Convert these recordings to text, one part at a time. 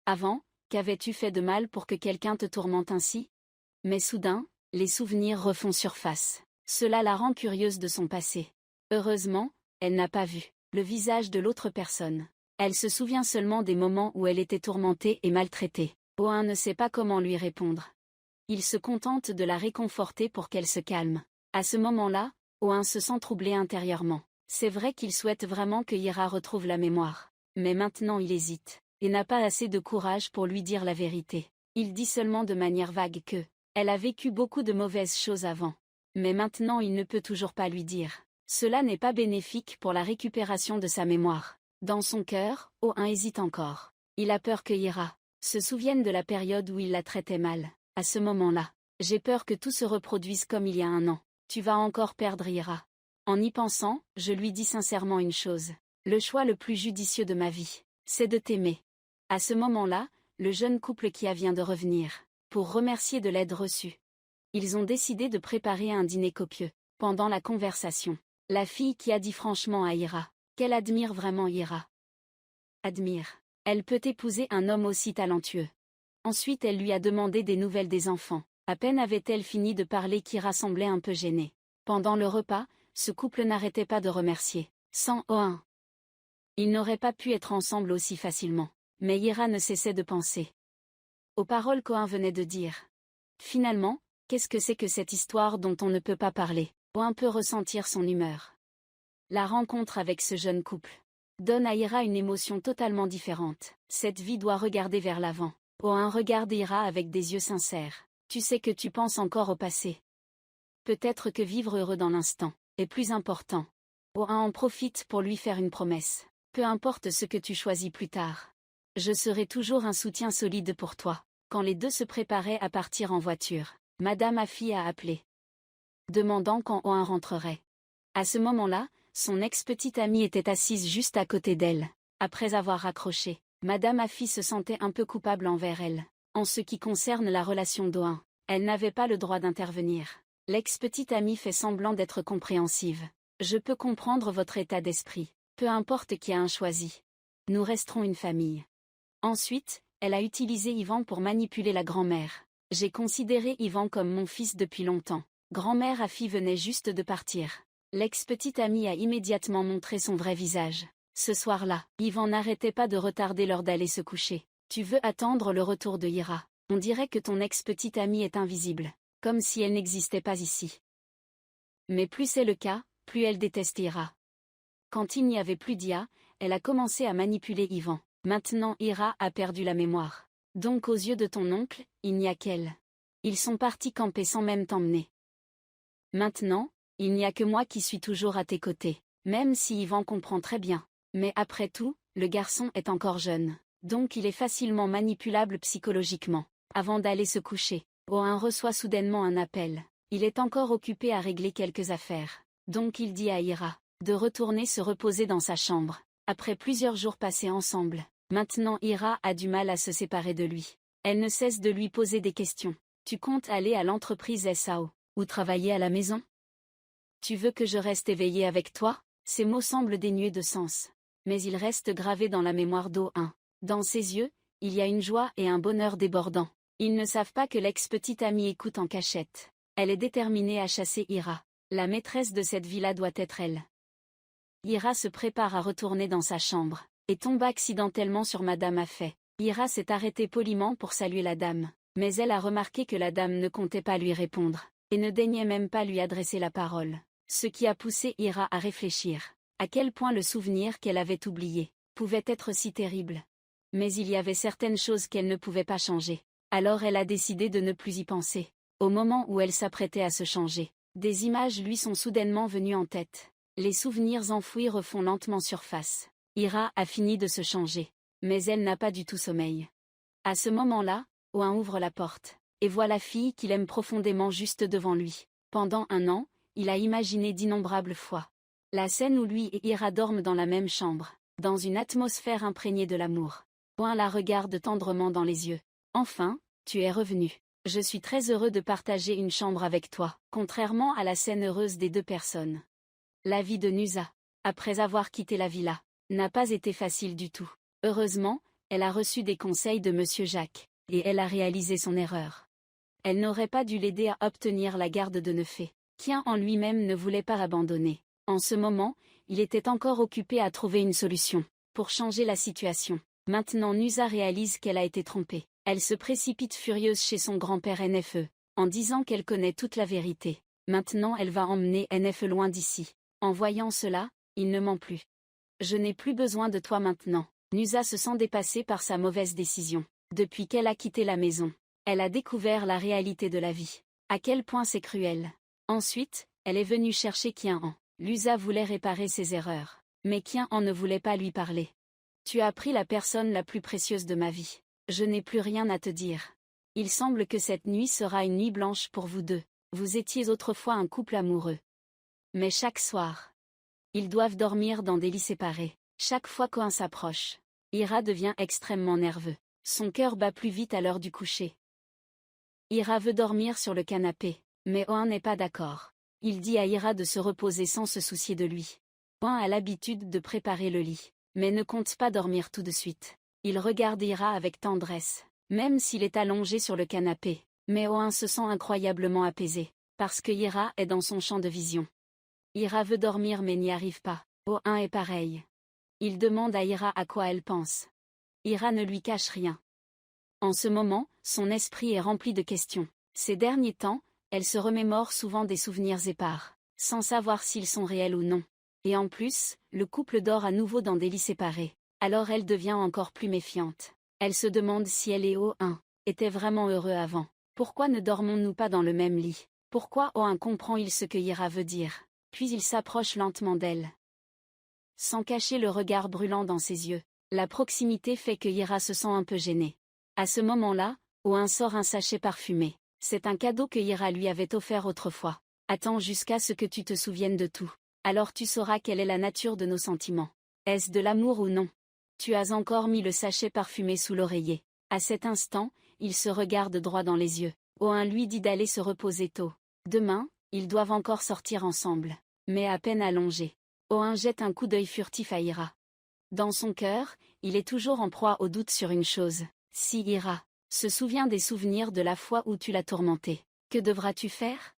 Avant, qu'avais-tu fait de mal pour que quelqu'un te tourmente ainsi? Mais soudain, les souvenirs refont surface. Cela la rend curieuse de son passé. Heureusement, elle n'a pas vu le visage de l'autre personne. Elle se souvient seulement des moments où elle était tourmentée et maltraitée. Oin ne sait pas comment lui répondre. Il se contente de la réconforter pour qu'elle se calme. À ce moment-là, Oin se sent troublé intérieurement. C'est vrai qu'il souhaite vraiment que Ira retrouve la mémoire. Mais maintenant il hésite, et n'a pas assez de courage pour lui dire la vérité. Il dit seulement de manière vague que elle a vécu beaucoup de mauvaises choses avant. Mais maintenant il ne peut toujours pas lui dire. Cela n'est pas bénéfique pour la récupération de sa mémoire. Dans son cœur, Oin hésite encore. Il a peur que Ira se souvienne de la période où il la traitait mal. À ce moment-là, j'ai peur que tout se reproduise comme il y a un an. Tu vas encore perdre Ira. En y pensant, je lui dis sincèrement une chose. Le choix le plus judicieux de ma vie, c'est de t'aimer. À ce moment-là, le jeune couple qui vient de revenir, pour remercier de l'aide reçue. Ils ont décidé de préparer un dîner copieux. Pendant la conversation, la fille qui a dit franchement à Ira qu'elle admire vraiment Ira. Admire. Elle peut épouser un homme aussi talentueux. Ensuite elle lui a demandé des nouvelles des enfants. À peine avait-elle fini de parler qu'Ira semblait un peu gênée. Pendant le repas, ce couple n'arrêtait pas de remercier. Sans Oin. Ils n'auraient pas pu être ensemble aussi facilement. Mais Ira ne cessait de penser aux paroles qu'Oin venait de dire. Finalement, qu'est-ce que c'est que cette histoire dont on ne peut pas parler? Oin peut ressentir son humeur. La rencontre avec ce jeune couple donne à Ira une émotion totalement différente. Cette vie doit regarder vers l'avant. Oin regarde Ira avec des yeux sincères. Tu sais que tu penses encore au passé. Peut-être que vivre heureux dans l'instant est plus important. Oin en profite pour lui faire une promesse. Peu importe ce que tu choisis plus tard. Je serai toujours un soutien solide pour toi. Quand les deux se préparaient à partir en voiture, Madame Afi a appelé, demandant quand Oin rentrerait. À ce moment-là, son ex-petite amie était assise juste à côté d'elle. Après avoir raccroché, Madame Afi se sentait un peu coupable envers elle. En ce qui concerne la relation d'Oin, elle n'avait pas le droit d'intervenir. L'ex-petite amie fait semblant d'être compréhensive. Je peux comprendre votre état d'esprit. Peu importe qui a un choisi. Nous resterons une famille. Ensuite, elle a utilisé Yvan pour manipuler la grand-mère. J'ai considéré Yvan comme mon fils depuis longtemps. Grand-mère Afi venait juste de partir. L'ex-petite amie a immédiatement montré son vrai visage. Ce soir-là, Yvan n'arrêtait pas de retarder l'heure d'aller se coucher. Tu veux attendre le retour de Ira. On dirait que ton ex-petite amie est invisible. Comme si elle n'existait pas ici. Mais plus c'est le cas, plus elle déteste Ira. Quand il n'y avait plus d'Ia, elle a commencé à manipuler Yvan. Maintenant Ira a perdu la mémoire. Donc aux yeux de ton oncle, il n'y a qu'elle. Ils sont partis camper sans même t'emmener. Maintenant, il n'y a que moi qui suis toujours à tes côtés. Même si Yvan comprend très bien. Mais après tout, le garçon est encore jeune. Donc il est facilement manipulable psychologiquement. Avant d'aller se coucher, Oin reçoit soudainement un appel. Il est encore occupé à régler quelques affaires. Donc il dit à Ira de retourner se reposer dans sa chambre. Après plusieurs jours passés ensemble, maintenant Ira a du mal à se séparer de lui. Elle ne cesse de lui poser des questions. Tu comptes aller à l'entreprise SAO, ou travailler à la maison? Tu veux que je reste éveillée avec toi? Ces mots semblent dénués de sens. Mais ils restent gravés dans la mémoire d'O1. Dans ses yeux, il y a une joie et un bonheur débordant. Ils ne savent pas que l'ex-petite amie écoute en cachette. Elle est déterminée à chasser Ira. La maîtresse de cette villa doit être elle. Ira se prépare à retourner dans sa chambre, et tombe accidentellement sur Madame Afay. Ira s'est arrêtée poliment pour saluer la dame, mais elle a remarqué que la dame ne comptait pas lui répondre, et ne daignait même pas lui adresser la parole. Ce qui a poussé Ira à réfléchir, à quel point le souvenir qu'elle avait oublié, pouvait être si terrible. Mais il y avait certaines choses qu'elle ne pouvait pas changer. Alors elle a décidé de ne plus y penser. Au moment où elle s'apprêtait à se changer, des images lui sont soudainement venues en tête. Les souvenirs enfouis refont lentement surface. Ira a fini de se changer. Mais elle n'a pas du tout sommeil. À ce moment-là, Oin ouvre la porte, et voit la fille qu'il aime profondément juste devant lui. Pendant un an, il a imaginé d'innombrables fois la scène où lui et Ira dorment dans la même chambre, dans une atmosphère imprégnée de l'amour. Oin la regarde tendrement dans les yeux. Enfin, tu es revenu. Je suis très heureux de partager une chambre avec toi, contrairement à la scène heureuse des deux personnes. La vie de Nusa, après avoir quitté la villa, n'a pas été facile du tout. Heureusement, Elle a reçu des conseils de Monsieur Jacques, et elle a réalisé son erreur. Elle n'aurait pas dû l'aider à obtenir la garde de Nefé. Qian en lui-même ne voulait pas abandonner. En ce moment, il était encore occupé à trouver une solution pour changer la situation. Maintenant Nusa réalise qu'elle a été trompée. Elle se précipite furieuse chez son grand-père Nfe, en disant qu'elle connaît toute la vérité. Maintenant elle va emmener Nfe loin d'ici. En voyant cela, il ne ment plus. Je n'ai plus besoin de toi maintenant. Nusa se sent dépassée par sa mauvaise décision. Depuis qu'elle a quitté la maison, elle a découvert la réalité de la vie. À quel point c'est cruel. Ensuite, elle est venue chercher Qian. Nusa voulait réparer ses erreurs. Mais Qian ne voulait pas lui parler. Tu as pris la personne la plus précieuse de ma vie. Je n'ai plus rien à te dire. Il semble que cette nuit sera une nuit blanche pour vous deux. Vous étiez autrefois un couple amoureux. Mais chaque soir, ils doivent dormir dans des lits séparés. Chaque fois qu'un s'approche, Ira devient extrêmement nerveux. Son cœur bat plus vite à l'heure du coucher. Ira veut dormir sur le canapé, mais Oin n'est pas d'accord. Il dit à Ira de se reposer sans se soucier de lui. Oin a l'habitude de préparer le lit, mais ne compte pas dormir tout de suite. Il regarde Ira avec tendresse, même s'il est allongé sur le canapé. Mais Oin se sent incroyablement apaisé, parce que Ira est dans son champ de vision. Ira veut dormir mais n'y arrive pas. Oin est pareil. Il demande à Ira à quoi elle pense. Ira ne lui cache rien. En ce moment, son esprit est rempli de questions. Ces derniers temps, elle se remémore souvent des souvenirs épars, sans savoir s'ils sont réels ou non. Et en plus, le couple dort à nouveau dans des lits séparés. Alors elle devient encore plus méfiante. Elle se demande si elle et O1 étaient vraiment heureux avant. Pourquoi ne dormons-nous pas dans le même lit? Pourquoi O1 comprend-il ce que Ira veut dire? Puis il s'approche lentement d'elle. Sans cacher le regard brûlant dans ses yeux, la proximité fait que Ira se sent un peu gênée. À ce moment-là, O1 sort un sachet parfumé. C'est un cadeau que Ira lui avait offert autrefois. Attends jusqu'à ce que tu te souviennes de tout. Alors tu sauras quelle est la nature de nos sentiments. Est-ce de l'amour ou non? Tu as encore mis le sachet parfumé sous l'oreiller. À cet instant, ils se regardent droit dans les yeux. O1 lui dit d'aller se reposer tôt. Demain, ils doivent encore sortir ensemble. Mais à peine allongés. O1 jette un coup d'œil furtif à Ira. Dans son cœur, il est toujours en proie au doute sur une chose. Si Ira se souvient des souvenirs de la fois où tu l'as tourmenté, que devras-tu faire?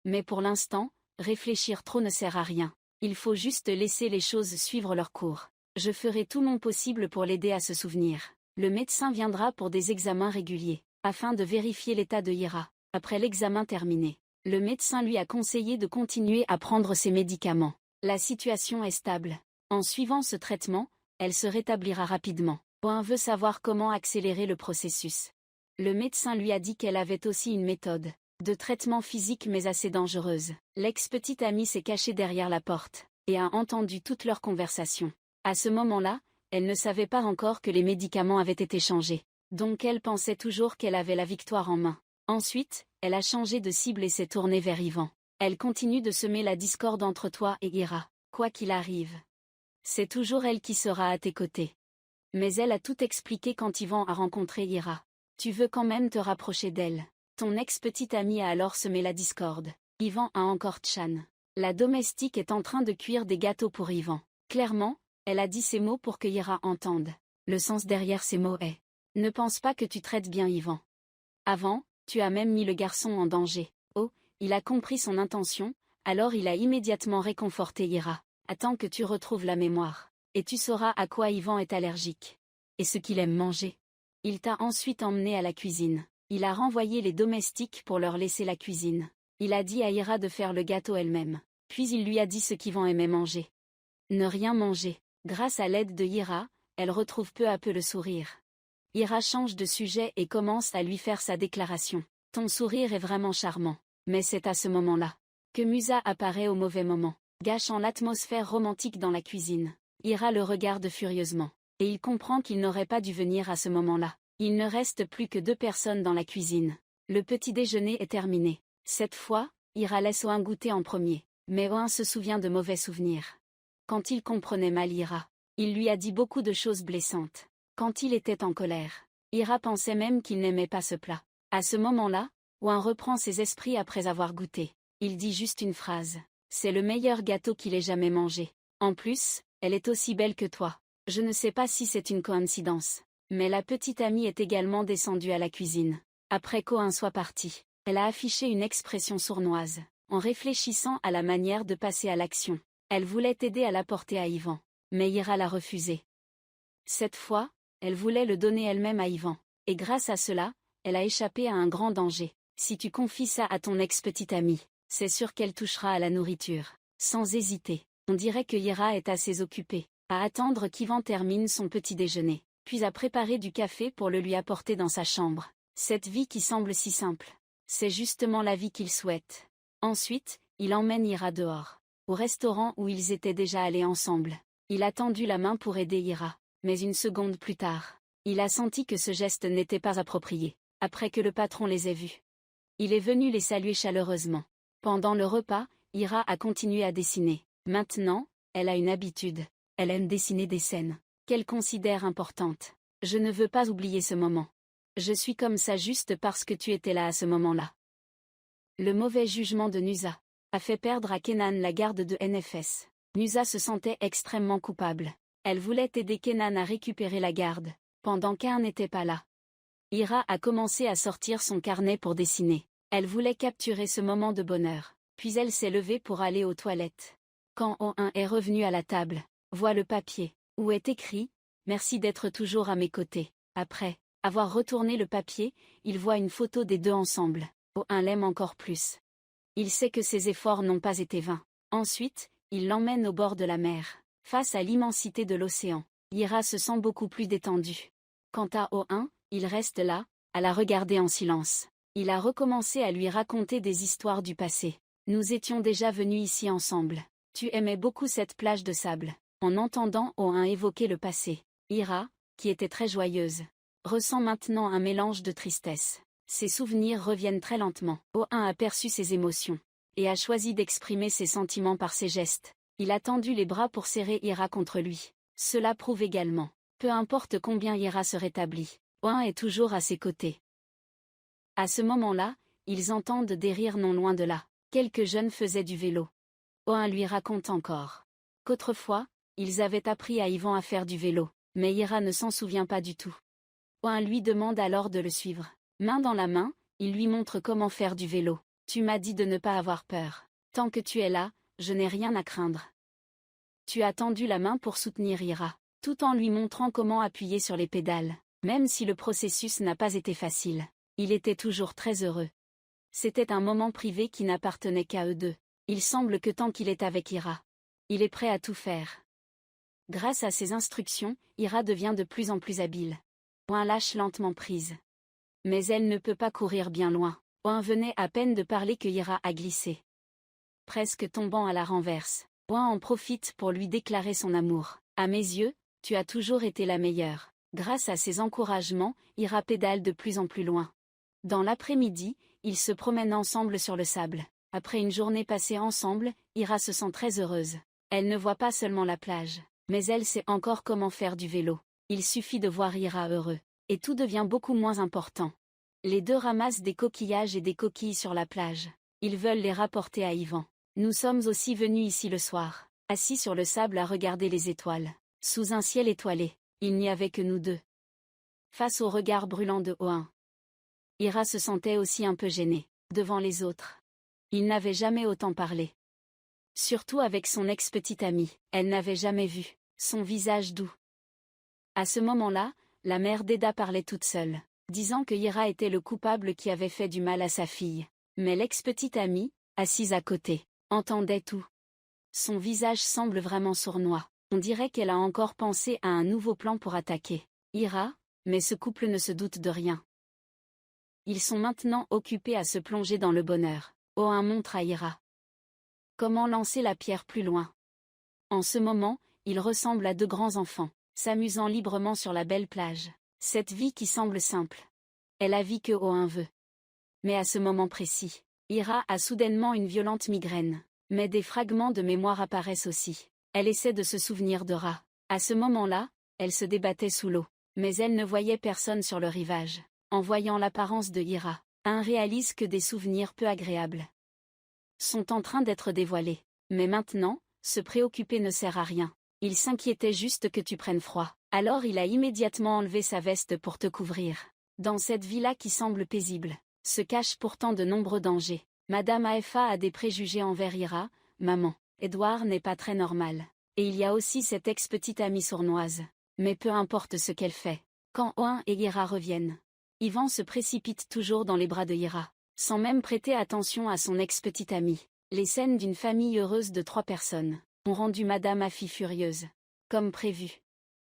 Mais pour l'instant, réfléchir trop ne sert à rien. Il faut juste laisser les choses suivre leur cours. Je ferai tout mon possible pour l'aider à se souvenir. Le médecin viendra pour des examens réguliers, afin de vérifier l'état de Ira. Après l'examen terminé, le médecin lui a conseillé de continuer à prendre ses médicaments. La situation est stable. En suivant ce traitement, elle se rétablira rapidement. O1 veut savoir comment accélérer le processus. Le médecin lui a dit qu'elle avait aussi une méthode de traitement physique mais assez dangereuse. L'ex-petite amie s'est cachée derrière la porte, et a entendu toute leur conversation. À ce moment-là, elle ne savait pas encore que les médicaments avaient été changés. Donc elle pensait toujours qu'elle avait la victoire en main. Ensuite, elle a changé de cible et s'est tournée vers Yvan. Elle continue de semer la discorde entre toi et Ira, quoi qu'il arrive. C'est toujours elle qui sera à tes côtés. Mais elle a tout expliqué quand Yvan a rencontré Ira. Tu veux quand même te rapprocher d'elle. Ton ex-petite amie a alors semé la discorde. Yvan a encore Chan. La domestique est en train de cuire des gâteaux pour Yvan. Clairement, elle a dit ces mots pour que Ira entende. Le sens derrière ces mots est: ne pense pas que tu traites bien Yvan. Avant, tu as même mis le garçon en danger. Oh, il a compris son intention, alors il a immédiatement réconforté Ira. Attends que tu retrouves la mémoire, et tu sauras à quoi Yvan est allergique. Et ce qu'il aime manger. Il t'a ensuite emmené à la cuisine. Il a renvoyé les domestiques pour leur laisser la cuisine. Il a dit à Ira de faire le gâteau elle-même. Puis il lui a dit ce qu'Yvan aimait manger. Ne rien manger. Grâce à l'aide de Ira, elle retrouve peu à peu le sourire. Ira change de sujet et commence à lui faire sa déclaration. Ton sourire est vraiment charmant. Mais c'est à ce moment-là que Musa apparaît au mauvais moment, gâchant l'atmosphère romantique dans la cuisine. Ira le regarde furieusement. Et il comprend qu'il n'aurait pas dû venir à ce moment-là. Il ne reste plus que 2 personnes dans la cuisine. Le petit déjeuner est terminé. Cette fois, Ira laisse Oin goûter en premier. Mais Oin se souvient de mauvais souvenirs. Quand il comprenait mal Ira, il lui a dit beaucoup de choses blessantes. Quand il était en colère, Ira pensait même qu'il n'aimait pas ce plat. À ce moment-là, Oin reprend ses esprits après avoir goûté. Il dit juste une phrase. C'est le meilleur gâteau qu'il ait jamais mangé. En plus, elle est aussi belle que toi. Je ne sais pas si c'est une coïncidence. Mais la petite amie est également descendue à la cuisine. Après qu'Oin soit parti, elle a affiché une expression sournoise, en réfléchissant à la manière de passer à l'action. Elle voulait aider à l'apporter à Ivan, mais Ira l'a refusé. Cette fois, elle voulait le donner elle-même à Ivan, et grâce à cela, elle a échappé à un grand danger. Si tu confies ça à ton ex-petite amie, c'est sûr qu'elle touchera à la nourriture, sans hésiter. On dirait que Ira est assez occupée à attendre qu'Ivan termine son petit déjeuner, puis à préparer du café pour le lui apporter dans sa chambre. Cette vie qui semble si simple, c'est justement la vie qu'il souhaite. Ensuite, il emmène Ira dehors, au restaurant où ils étaient déjà allés ensemble. Il a tendu la main pour aider Ira, mais une seconde plus tard, il a senti que ce geste n'était pas approprié, après que le patron les ait vus. Il est venu les saluer chaleureusement. Pendant le repas, Ira a continué à dessiner. Maintenant, elle a une habitude. Elle aime dessiner des scènes qu'elle considère importantes. Je ne veux pas oublier ce moment. Je suis comme ça juste parce que tu étais là à ce moment-là. Le mauvais jugement de Nusa a fait perdre à Kenan la garde de NFS. Nusa se sentait extrêmement coupable. Elle voulait aider Kenan à récupérer la garde, pendant qu'un n'était pas là. Ira a commencé à sortir son carnet pour dessiner. Elle voulait capturer ce moment de bonheur, puis elle s'est levée pour aller aux toilettes. Quand O1 est revenu à la table, voit le papier, où est écrit « Merci d'être toujours à mes côtés ». Après avoir retourné le papier, il voit une photo des deux ensemble. O1 l'aime encore plus. Il sait que ses efforts n'ont pas été vains. Ensuite, il l'emmène au bord de la mer. Face à l'immensité de l'océan, Ira se sent beaucoup plus détendue. Quant à O1, il reste là, à la regarder en silence. Il a recommencé à lui raconter des histoires du passé. Nous étions déjà venus ici ensemble. Tu aimais beaucoup cette plage de sable. En entendant O1 évoquer le passé, Ira, qui était très joyeuse, ressent maintenant un mélange de tristesse. Ses souvenirs reviennent très lentement. O1 a perçu ses émotions, et a choisi d'exprimer ses sentiments par ses gestes. Il a tendu les bras pour serrer Ira contre lui. Cela prouve également, peu importe combien Ira se rétablit, O1 est toujours à ses côtés. À ce moment-là, ils entendent des rires non loin de là. Quelques jeunes faisaient du vélo. O1 lui raconte encore qu'autrefois, ils avaient appris à Ivan à faire du vélo, mais Ira ne s'en souvient pas du tout. O1 lui demande alors de le suivre. Main dans la main, il lui montre comment faire du vélo. Tu m'as dit de ne pas avoir peur. Tant que tu es là, je n'ai rien à craindre. Tu as tendu la main pour soutenir Ira, tout en lui montrant comment appuyer sur les pédales. Même si le processus n'a pas été facile, il était toujours très heureux. C'était un moment privé qui n'appartenait qu'à eux deux. Il semble que tant qu'il est avec Ira, il est prêt à tout faire. Grâce à ses instructions, Ira devient de plus en plus habile. O1 lâche lentement prise. Mais elle ne peut pas courir bien loin. O1 venait à peine de parler que Ira a glissé, presque tombant à la renverse. O1 en profite pour lui déclarer son amour. À mes yeux, tu as toujours été la meilleure. Grâce à ses encouragements, Ira pédale de plus en plus loin. Dans l'après-midi, ils se promènent ensemble sur le sable. Après une journée passée ensemble, Ira se sent très heureuse. Elle ne voit pas seulement la plage, mais elle sait encore comment faire du vélo. Il suffit de voir Ira heureux, et tout devient beaucoup moins important. Les deux ramassent des coquillages et des coquilles sur la plage. Ils veulent les rapporter à Ivan. Nous sommes aussi venus ici le soir, assis sur le sable à regarder les étoiles. Sous un ciel étoilé, il n'y avait que nous deux. Face au regard brûlant de O1, Ira se sentait aussi un peu gênée, devant les autres. Il n'avait jamais autant parlé. Surtout avec son ex-petite amie, elle n'avait jamais vu son visage doux. À ce moment-là, la mère d'Eda parlait toute seule, disant que Ira était le coupable qui avait fait du mal à sa fille. Mais l'ex-petite amie, assise à côté, entendait tout. Son visage semble vraiment sournois. On dirait qu'elle a encore pensé à un nouveau plan pour attaquer Ira, mais ce couple ne se doute de rien. Ils sont maintenant occupés à se plonger dans le bonheur. O1 montre à Ira comment lancer la pierre plus loin. En ce moment, ils ressemblent à deux grands enfants, s'amusant librement sur la belle plage. Cette vie qui semble simple est la vie que O1 veut. Mais à ce moment précis, Ira a soudainement une violente migraine. Mais des fragments de mémoire apparaissent aussi. Elle essaie de se souvenir de Ra. À ce moment-là, elle se débattait sous l'eau, mais elle ne voyait personne sur le rivage. En voyant l'apparence de Ira, un réalise que des souvenirs peu agréables sont en train d'être dévoilés. Mais maintenant, se préoccuper ne sert à rien. Il s'inquiétait juste que tu prennes froid. Alors il a immédiatement enlevé sa veste pour te couvrir. Dans cette villa qui semble paisible, se cachent pourtant de nombreux dangers. Madame Afa a des préjugés envers Ira, maman. Edouard n'est pas très normal. Et il y a aussi cette ex-petite amie sournoise. Mais peu importe ce qu'elle fait. Quand Owen et Ira reviennent, Yvan se précipite toujours dans les bras de Ira, sans même prêter attention à son ex-petite amie. Les scènes d'une famille heureuse de 3 personnes ont rendu Madame Afi furieuse. Comme prévu.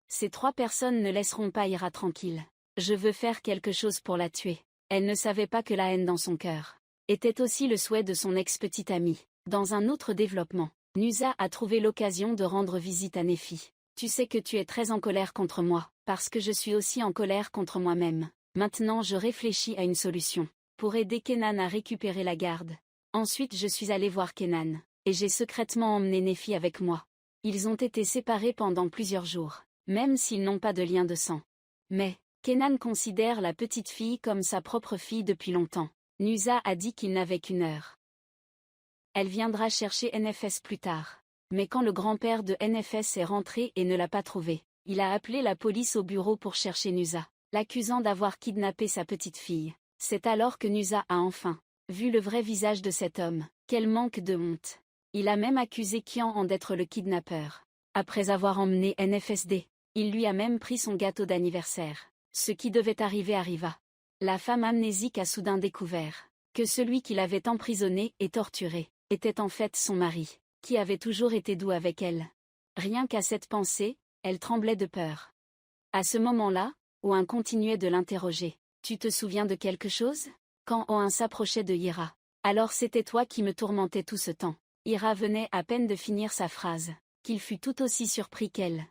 Ces 3 personnes ne laisseront pas Ira tranquille. Je veux faire quelque chose pour la tuer. Elle ne savait pas que la haine dans son cœur était aussi le souhait de son ex-petite amie. Dans un autre développement, Nusa a trouvé l'occasion de rendre visite à Nefi. Tu sais que tu es très en colère contre moi, parce que je suis aussi en colère contre moi-même. Maintenant je réfléchis à une solution. Pour aider Kenan à récupérer la garde. Ensuite je suis allé voir Kenan, et j'ai secrètement emmené Nefi avec moi. Ils ont été séparés pendant plusieurs jours, même s'ils n'ont pas de lien de sang. Mais, Kenan considère la petite fille comme sa propre fille depuis longtemps. Nusa a dit qu'il n'avait qu'une heure. Elle viendra chercher NFS plus tard. Mais quand le grand-père de NFS est rentré et ne l'a pas trouvé, il a appelé la police au bureau pour chercher Nusa, l'accusant d'avoir kidnappé sa petite fille. C'est alors que Nusa a enfin vu le vrai visage de cet homme. Quel manque de honte. Il a même accusé Kian en d'être le kidnappeur. Après avoir emmené NFSD, il lui a même pris son gâteau d'anniversaire. Ce qui devait arriver arriva. La femme amnésique a soudain découvert que celui qui l'avait emprisonné et torturé était en fait son mari, qui avait toujours été doux avec elle. Rien qu'à cette pensée, elle tremblait de peur. À ce moment-là, Owen continuait de l'interroger. Tu te souviens de quelque chose? Quand Owen s'approchait de Ira. Alors c'était toi qui me tourmentais tout ce temps. Ira venait à peine de finir sa phrase, qu'il fut tout aussi surpris qu'elle.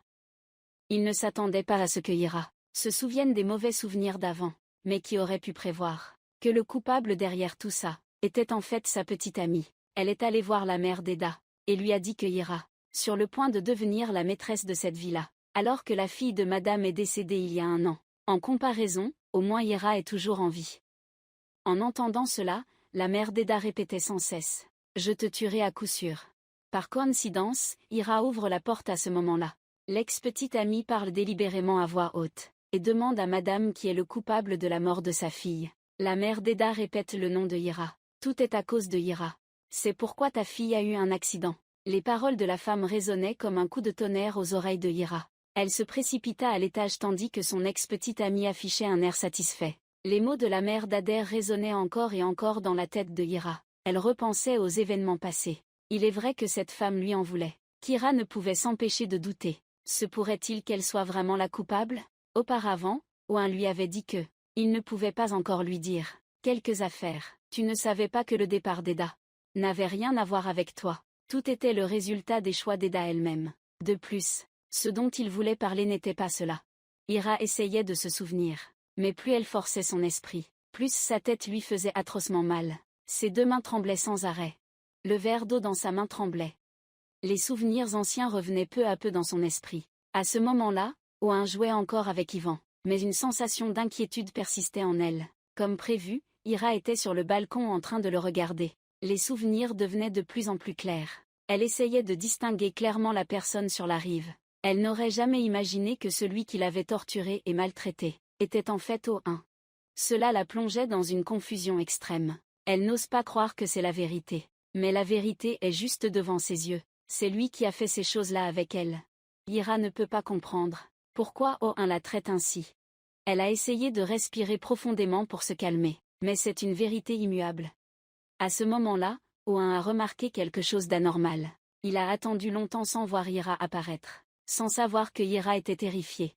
Il ne s'attendait pas à ce que Ira se souvienne des mauvais souvenirs d'avant, mais qui aurait pu prévoir que le coupable derrière tout ça était en fait sa petite amie. Elle est allée voir la mère d'Eda, et lui a dit que Ira, sur le point de devenir la maîtresse de cette villa, alors que la fille de madame est décédée il y a 1 an. En comparaison, au moins Ira est toujours en vie. En entendant cela, la mère d'Eda répétait sans cesse. Je te tuerai à coup sûr. Par coïncidence, Ira ouvre la porte à ce moment-là. L'ex-petite amie parle délibérément à voix haute, et demande à madame qui est le coupable de la mort de sa fille. La mère d'Eda répète le nom de Ira. Tout est à cause de Ira. C'est pourquoi ta fille a eu un accident. Les paroles de la femme résonnaient comme un coup de tonnerre aux oreilles de Ira. Elle se précipita à l'étage tandis que son ex-petite amie affichait un air satisfait. Les mots de la mère d'Ader résonnaient encore et encore dans la tête de Ira. Elle repensait aux événements passés. Il est vrai que cette femme lui en voulait. Kira ne pouvait s'empêcher de douter. Se pourrait-il qu'elle soit vraiment la coupable? Auparavant, Owen lui avait dit que il ne pouvait pas encore lui dire quelques affaires. Tu ne savais pas que le départ d'Eda n'avait rien à voir avec toi. Tout était le résultat des choix d'Eda elle-même. De plus, ce dont il voulait parler n'était pas cela. Ira essayait de se souvenir, mais plus elle forçait son esprit, plus sa tête lui faisait atrocement mal. Ses 2 mains tremblaient sans arrêt. Le verre d'eau dans sa main tremblait. Les souvenirs anciens revenaient peu à peu dans son esprit. À ce moment-là, Owen jouait encore avec Yvan, mais une sensation d'inquiétude persistait en elle. Comme prévu, Ira était sur le balcon en train de le regarder. Les souvenirs devenaient de plus en plus clairs. Elle essayait de distinguer clairement la personne sur la rive. Elle n'aurait jamais imaginé que celui qui l'avait torturée et maltraitée était en fait Owen. Cela la plongeait dans une confusion extrême. Elle n'ose pas croire que c'est la vérité. Mais la vérité est juste devant ses yeux. C'est lui qui a fait ces choses-là avec elle. Ira ne peut pas comprendre pourquoi Owen la traite ainsi. Elle a essayé de respirer profondément pour se calmer, mais c'est une vérité immuable. À ce moment-là, Owen a remarqué quelque chose d'anormal. Il a attendu longtemps sans voir Ira apparaître, sans savoir que Ira était terrifiée.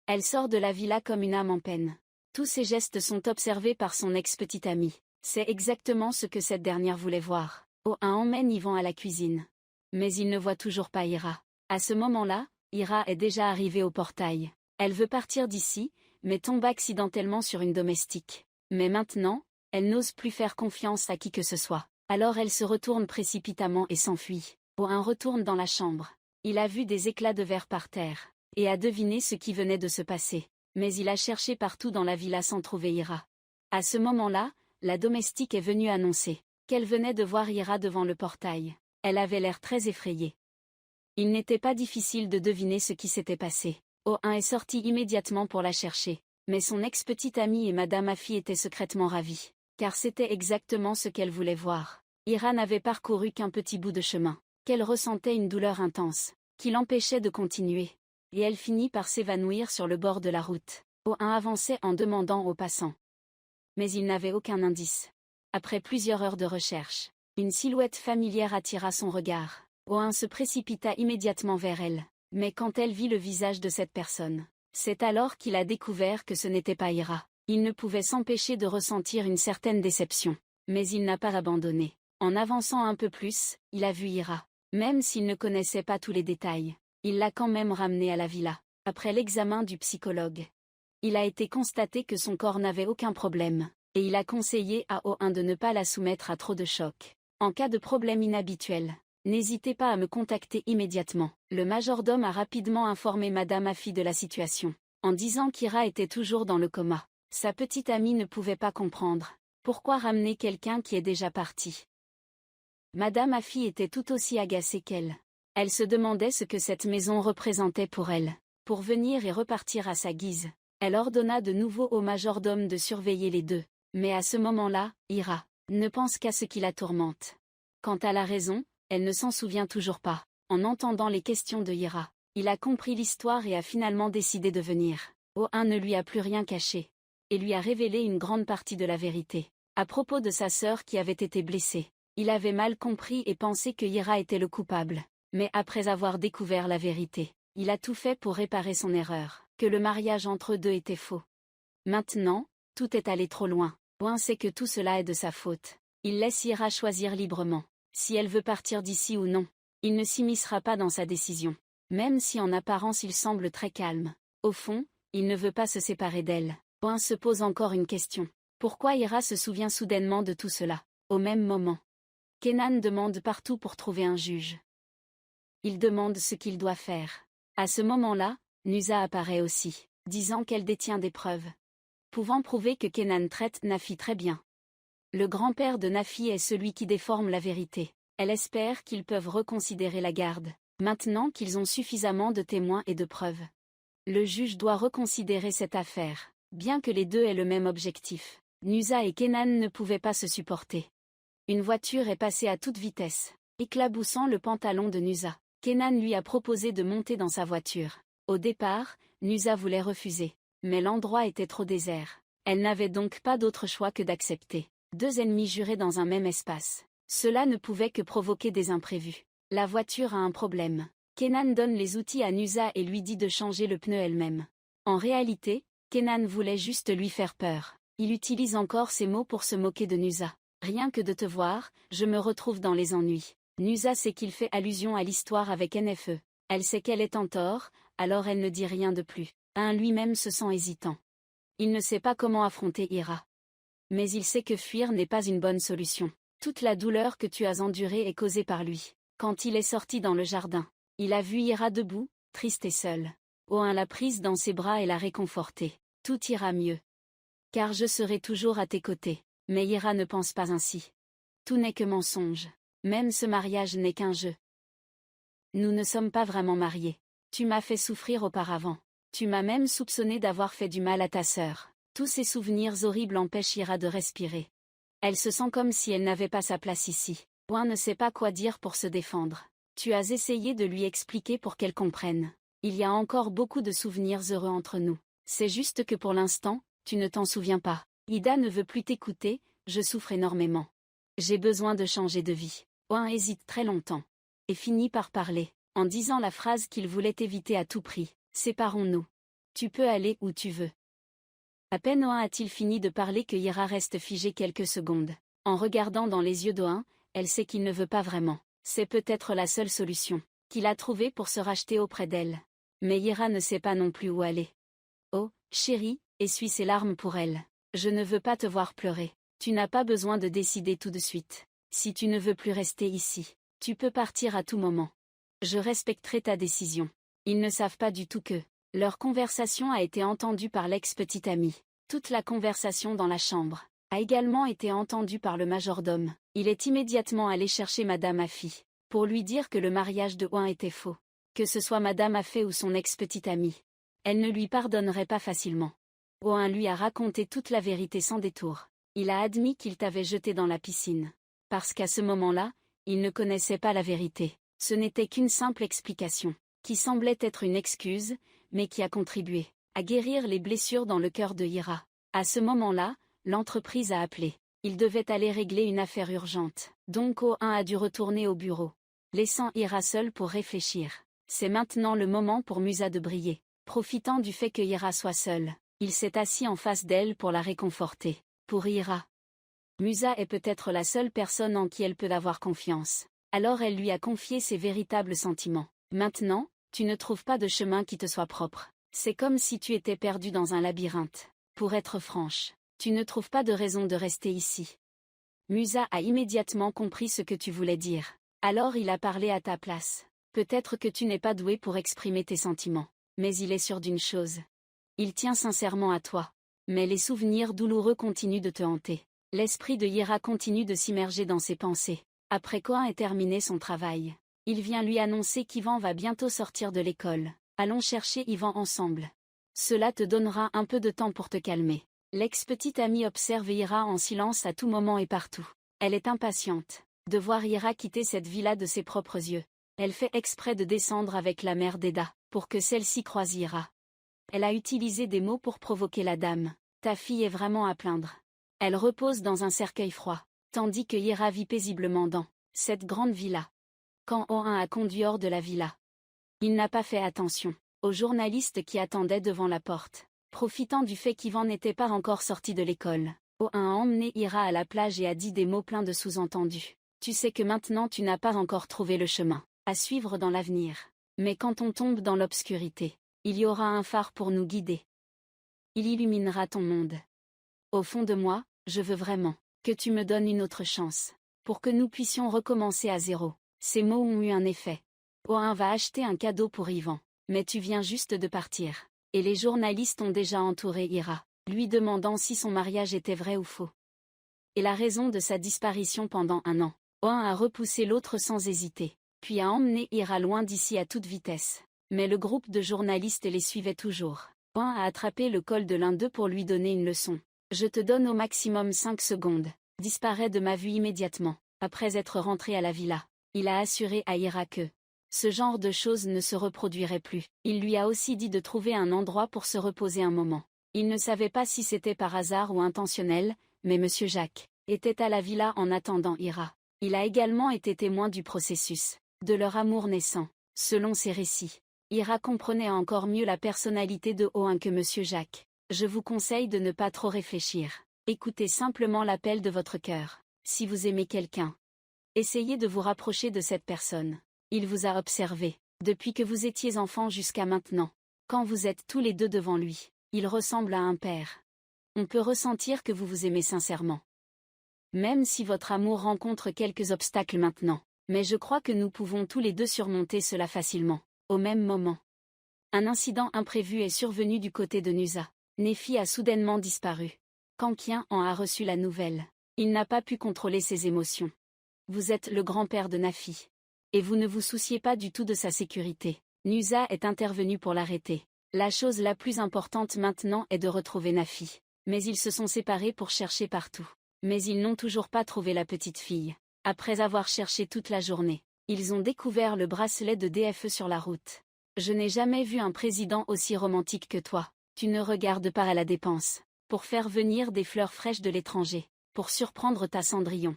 Elle sort de la villa comme une âme en peine. Tous ses gestes sont observés par son ex-petite amie. C'est exactement ce que cette dernière voulait voir. Owen emmène Yvan à la cuisine. Mais il ne voit toujours pas Ira. À ce moment-là, Ira est déjà arrivée au portail. Elle veut partir d'ici, mais tombe accidentellement sur une domestique. Mais maintenant, elle n'ose plus faire confiance à qui que ce soit. Alors elle se retourne précipitamment et s'enfuit. Owen retourne dans la chambre. Il a vu des éclats de verre par terre, et a deviné ce qui venait de se passer. Mais il a cherché partout dans la villa sans trouver Ira. À ce moment-là, la domestique est venue annoncer qu'elle venait de voir Ira devant le portail. Elle avait l'air très effrayée. Il n'était pas difficile de deviner ce qui s'était passé. Oh-un est sorti immédiatement pour la chercher. Mais son ex-petite amie et Madame Afi étaient secrètement ravies. Car c'était exactement ce qu'elle voulait voir. Ira n'avait parcouru qu'un petit bout de chemin. Qu'elle ressentait une douleur intense, qui l'empêchait de continuer. Et elle finit par s'évanouir sur le bord de la route. Oh-un avançait en demandant aux passants. Mais il n'avait aucun indice. Après plusieurs heures de recherche, une silhouette familière attira son regard. Oh-un se précipita immédiatement vers elle. Mais quand elle vit le visage de cette personne, c'est alors qu'il a découvert que ce n'était pas Ira. Il ne pouvait s'empêcher de ressentir une certaine déception. Mais il n'a pas abandonné. En avançant un peu plus, il a vu Ira. Même s'il ne connaissait pas tous les détails, il l'a quand même ramenée à la villa. Après l'examen du psychologue, il a été constaté que son corps n'avait aucun problème, et il a conseillé à O1 de ne pas la soumettre à trop de chocs. En cas de problème inhabituel, n'hésitez pas à me contacter immédiatement. Le majordome a rapidement informé Madame Afi de la situation, en disant qu'Ira était toujours dans le coma. Sa petite amie ne pouvait pas comprendre. Pourquoi ramener quelqu'un qui est déjà parti? Madame Afi était tout aussi agacée qu'elle. Elle se demandait ce que cette maison représentait pour elle. Pour venir et repartir à sa guise, elle ordonna de nouveau au majordome de surveiller les deux. Mais à ce moment-là, Ira ne pense qu'à ce qui la tourmente. Quant à la raison, elle ne s'en souvient toujours pas. En entendant les questions de Ira, il a compris l'histoire et a finalement décidé de venir. O1 ne lui a plus rien caché. Et lui a révélé une grande partie de la vérité. À propos de sa sœur qui avait été blessée. Il avait mal compris et pensé que Ira était le coupable. Mais après avoir découvert la vérité, il a tout fait pour réparer son erreur, que le mariage entre eux deux était faux. Maintenant, tout est allé trop loin. O1 sait que tout cela est de sa faute. Il laisse Ira choisir librement, si elle veut partir d'ici ou non. Il ne s'immiscera pas dans sa décision. Même si en apparence il semble très calme. Au fond, il ne veut pas se séparer d'elle. O1 se pose encore une question. Pourquoi Ira se souvient soudainement de tout cela? Au même moment, Kenan demande partout pour trouver un juge. Il demande ce qu'il doit faire. À ce moment-là, Nusa apparaît aussi, disant qu'elle détient des preuves pouvant prouver que Kenan traite Nafi très bien. Le grand-père de Nafi est celui qui déforme la vérité. Elle espère qu'ils peuvent reconsidérer la garde, maintenant qu'ils ont suffisamment de témoins et de preuves. Le juge doit reconsidérer cette affaire, bien que les deux aient le même objectif. Nusa et Kenan ne pouvaient pas se supporter. Une voiture est passée à toute vitesse, éclaboussant le pantalon de Nusa. Kenan lui a proposé de monter dans sa voiture. Au départ, Nusa voulait refuser, mais l'endroit était trop désert. Elle n'avait donc pas d'autre choix que d'accepter. Deux ennemis jurés dans un même espace. Cela ne pouvait que provoquer des imprévus. La voiture a un problème. Kenan donne les outils à Nusa et lui dit de changer le pneu elle-même. En réalité, Kenan voulait juste lui faire peur. Il utilise encore ces mots pour se moquer de Nusa. Rien que de te voir, je me retrouve dans les ennuis. Nusa sait qu'il fait allusion à l'histoire avec NFE. Elle sait qu'elle est en tort, alors elle ne dit rien de plus. Lui-même se sent hésitant. Il ne sait pas comment affronter Ira. Mais il sait que fuir n'est pas une bonne solution. Toute la douleur que tu as endurée est causée par lui. Quand il est sorti dans le jardin, il a vu Ira debout, triste et seule. O1 l'a prise dans ses bras et l'a réconfortée. Tout ira mieux. Car je serai toujours à tes côtés. Mais Ira ne pense pas ainsi. Tout n'est que mensonge. Même ce mariage n'est qu'un jeu. Nous ne sommes pas vraiment mariés. Tu m'as fait souffrir auparavant. Tu m'as même soupçonné d'avoir fait du mal à ta sœur. Tous ces souvenirs horribles empêchent Ira de respirer. Elle se sent comme si elle n'avait pas sa place ici. O1 ne sait pas quoi dire pour se défendre. Tu as essayé de lui expliquer pour qu'elle comprenne. Il y a encore beaucoup de souvenirs heureux entre nous. C'est juste que pour l'instant, tu ne t'en souviens pas. Ida ne veut plus t'écouter, je souffre énormément. J'ai besoin de changer de vie. O1 hésite très longtemps. Et finit par parler, en disant la phrase qu'il voulait éviter à tout prix. Séparons-nous. Tu peux aller où tu veux. À peine O1 a-t-il fini de parler que Ira reste figée quelques secondes. En regardant dans les yeux d'O1, elle sait qu'il ne veut pas vraiment. C'est peut-être la seule solution qu'il a trouvée pour se racheter auprès d'elle. Mais Ira ne sait pas non plus où aller. Oh, chérie, essuie ses larmes pour elle. Je ne veux pas te voir pleurer. Tu n'as pas besoin de décider tout de suite. Si tu ne veux plus rester ici, tu peux partir à tout moment. Je respecterai ta décision. Ils ne savent pas du tout que leur conversation a été entendue par l'ex-petite amie. Toute la conversation dans la chambre a également été entendue par le majordome. Il est immédiatement allé chercher Madame Afi pour lui dire que le mariage de O1 était faux. Que ce soit Madame Afi ou son ex-petite amie. Elle ne lui pardonnerait pas facilement. Oh-un lui a raconté toute la vérité sans détour. Il a admis qu'il t'avait jeté dans la piscine. Parce qu'à ce moment-là, il ne connaissait pas la vérité. Ce n'était qu'une simple explication, qui semblait être une excuse, mais qui a contribué à guérir les blessures dans le cœur de Ira. À ce moment-là, l'entreprise a appelé. Il devait aller régler une affaire urgente. Donc Oh-un a dû retourner au bureau, laissant Ira seule pour réfléchir. C'est maintenant le moment pour Musa de briller. Profitant du fait que Ira soit seule, il s'est assis en face d'elle pour la réconforter. Pour Ira, Musa est peut-être la seule personne en qui elle peut avoir confiance. Alors elle lui a confié ses véritables sentiments. Maintenant, tu ne trouves pas de chemin qui te soit propre. C'est comme si tu étais perdu dans un labyrinthe. Pour être franche, tu ne trouves pas de raison de rester ici. Musa a immédiatement compris ce que tu voulais dire. Alors il a parlé à ta place. Peut-être que tu n'es pas doué pour exprimer tes sentiments. Mais il est sûr d'une chose. Il tient sincèrement à toi. Mais les souvenirs douloureux continuent de te hanter. L'esprit de Ira continue de s'immerger dans ses pensées. Après qu'Oin ait terminé son travail, il vient lui annoncer qu'Ivan va bientôt sortir de l'école. Allons chercher Ivan ensemble. Cela te donnera un peu de temps pour te calmer. L'ex-petite amie observe Ira en silence à tout moment et partout. Elle est impatiente de voir Ira quitter cette villa de ses propres yeux. Elle fait exprès de descendre avec la mère d'Eda, pour que celle-ci croise Ira. Elle a utilisé des mots pour provoquer la dame. Ta fille est vraiment à plaindre. Elle repose dans un cercueil froid, tandis que Ira vit paisiblement dans cette grande villa. Quand Oh-un a conduit hors de la villa, il n'a pas fait attention aux journalistes qui attendaient devant la porte. Profitant du fait qu'Ivan n'était pas encore sorti de l'école, Oh-un a emmené Ira à la plage et a dit des mots pleins de sous-entendus. Tu sais que maintenant tu n'as pas encore trouvé le chemin à suivre dans l'avenir. Mais quand on tombe dans l'obscurité, il y aura un phare pour nous guider. Il illuminera ton monde. Au fond de moi, je veux vraiment que tu me donnes une autre chance, pour que nous puissions recommencer à zéro. Ces mots ont eu un effet. Oh-un va acheter un cadeau pour Ivan, mais tu viens juste de partir. Et les journalistes ont déjà entouré Ira, lui demandant si son mariage était vrai ou faux. Et la raison de sa disparition pendant un an. Oh-un a repoussé l'autre sans hésiter, puis a emmené Ira loin d'ici à toute vitesse. Mais le groupe de journalistes les suivait toujours. Oh-un a attrapé le col de l'un d'eux pour lui donner une leçon. Je te donne au maximum 5 secondes. Disparaît de ma vue immédiatement. Après être rentré à la villa, il a assuré à Ira que ce genre de choses ne se reproduirait plus. Il lui a aussi dit de trouver un endroit pour se reposer un moment. Il ne savait pas si c'était par hasard ou intentionnel, mais Monsieur Jacques était à la villa en attendant Ira. Il a également été témoin du processus de leur amour naissant. Selon ses récits, Ira comprenait encore mieux la personnalité de Oh-un que Monsieur Jacques. Je vous conseille de ne pas trop réfléchir. Écoutez simplement l'appel de votre cœur. Si vous aimez quelqu'un, essayez de vous rapprocher de cette personne. Il vous a observé, depuis que vous étiez enfant jusqu'à maintenant. Quand vous êtes tous les deux devant lui, il ressemble à un père. On peut ressentir que vous vous aimez sincèrement. Même si votre amour rencontre quelques obstacles maintenant. Mais je crois que nous pouvons tous les deux surmonter cela facilement. Au même moment, un incident imprévu est survenu du côté de Nusa. Nefi a soudainement disparu. Quand Kian en a reçu la nouvelle, il n'a pas pu contrôler ses émotions. Vous êtes le grand-père de Nafi. Et vous ne vous souciez pas du tout de sa sécurité. Nusa est intervenu pour l'arrêter. La chose la plus importante maintenant est de retrouver Nafi. Mais ils se sont séparés pour chercher partout. Mais ils n'ont toujours pas trouvé la petite fille. Après avoir cherché toute la journée, ils ont découvert le bracelet de DFE sur la route. Je n'ai jamais vu un président aussi romantique que toi. Tu ne regardes pas à la dépense. Pour faire venir des fleurs fraîches de l'étranger. Pour surprendre ta Cendrillon.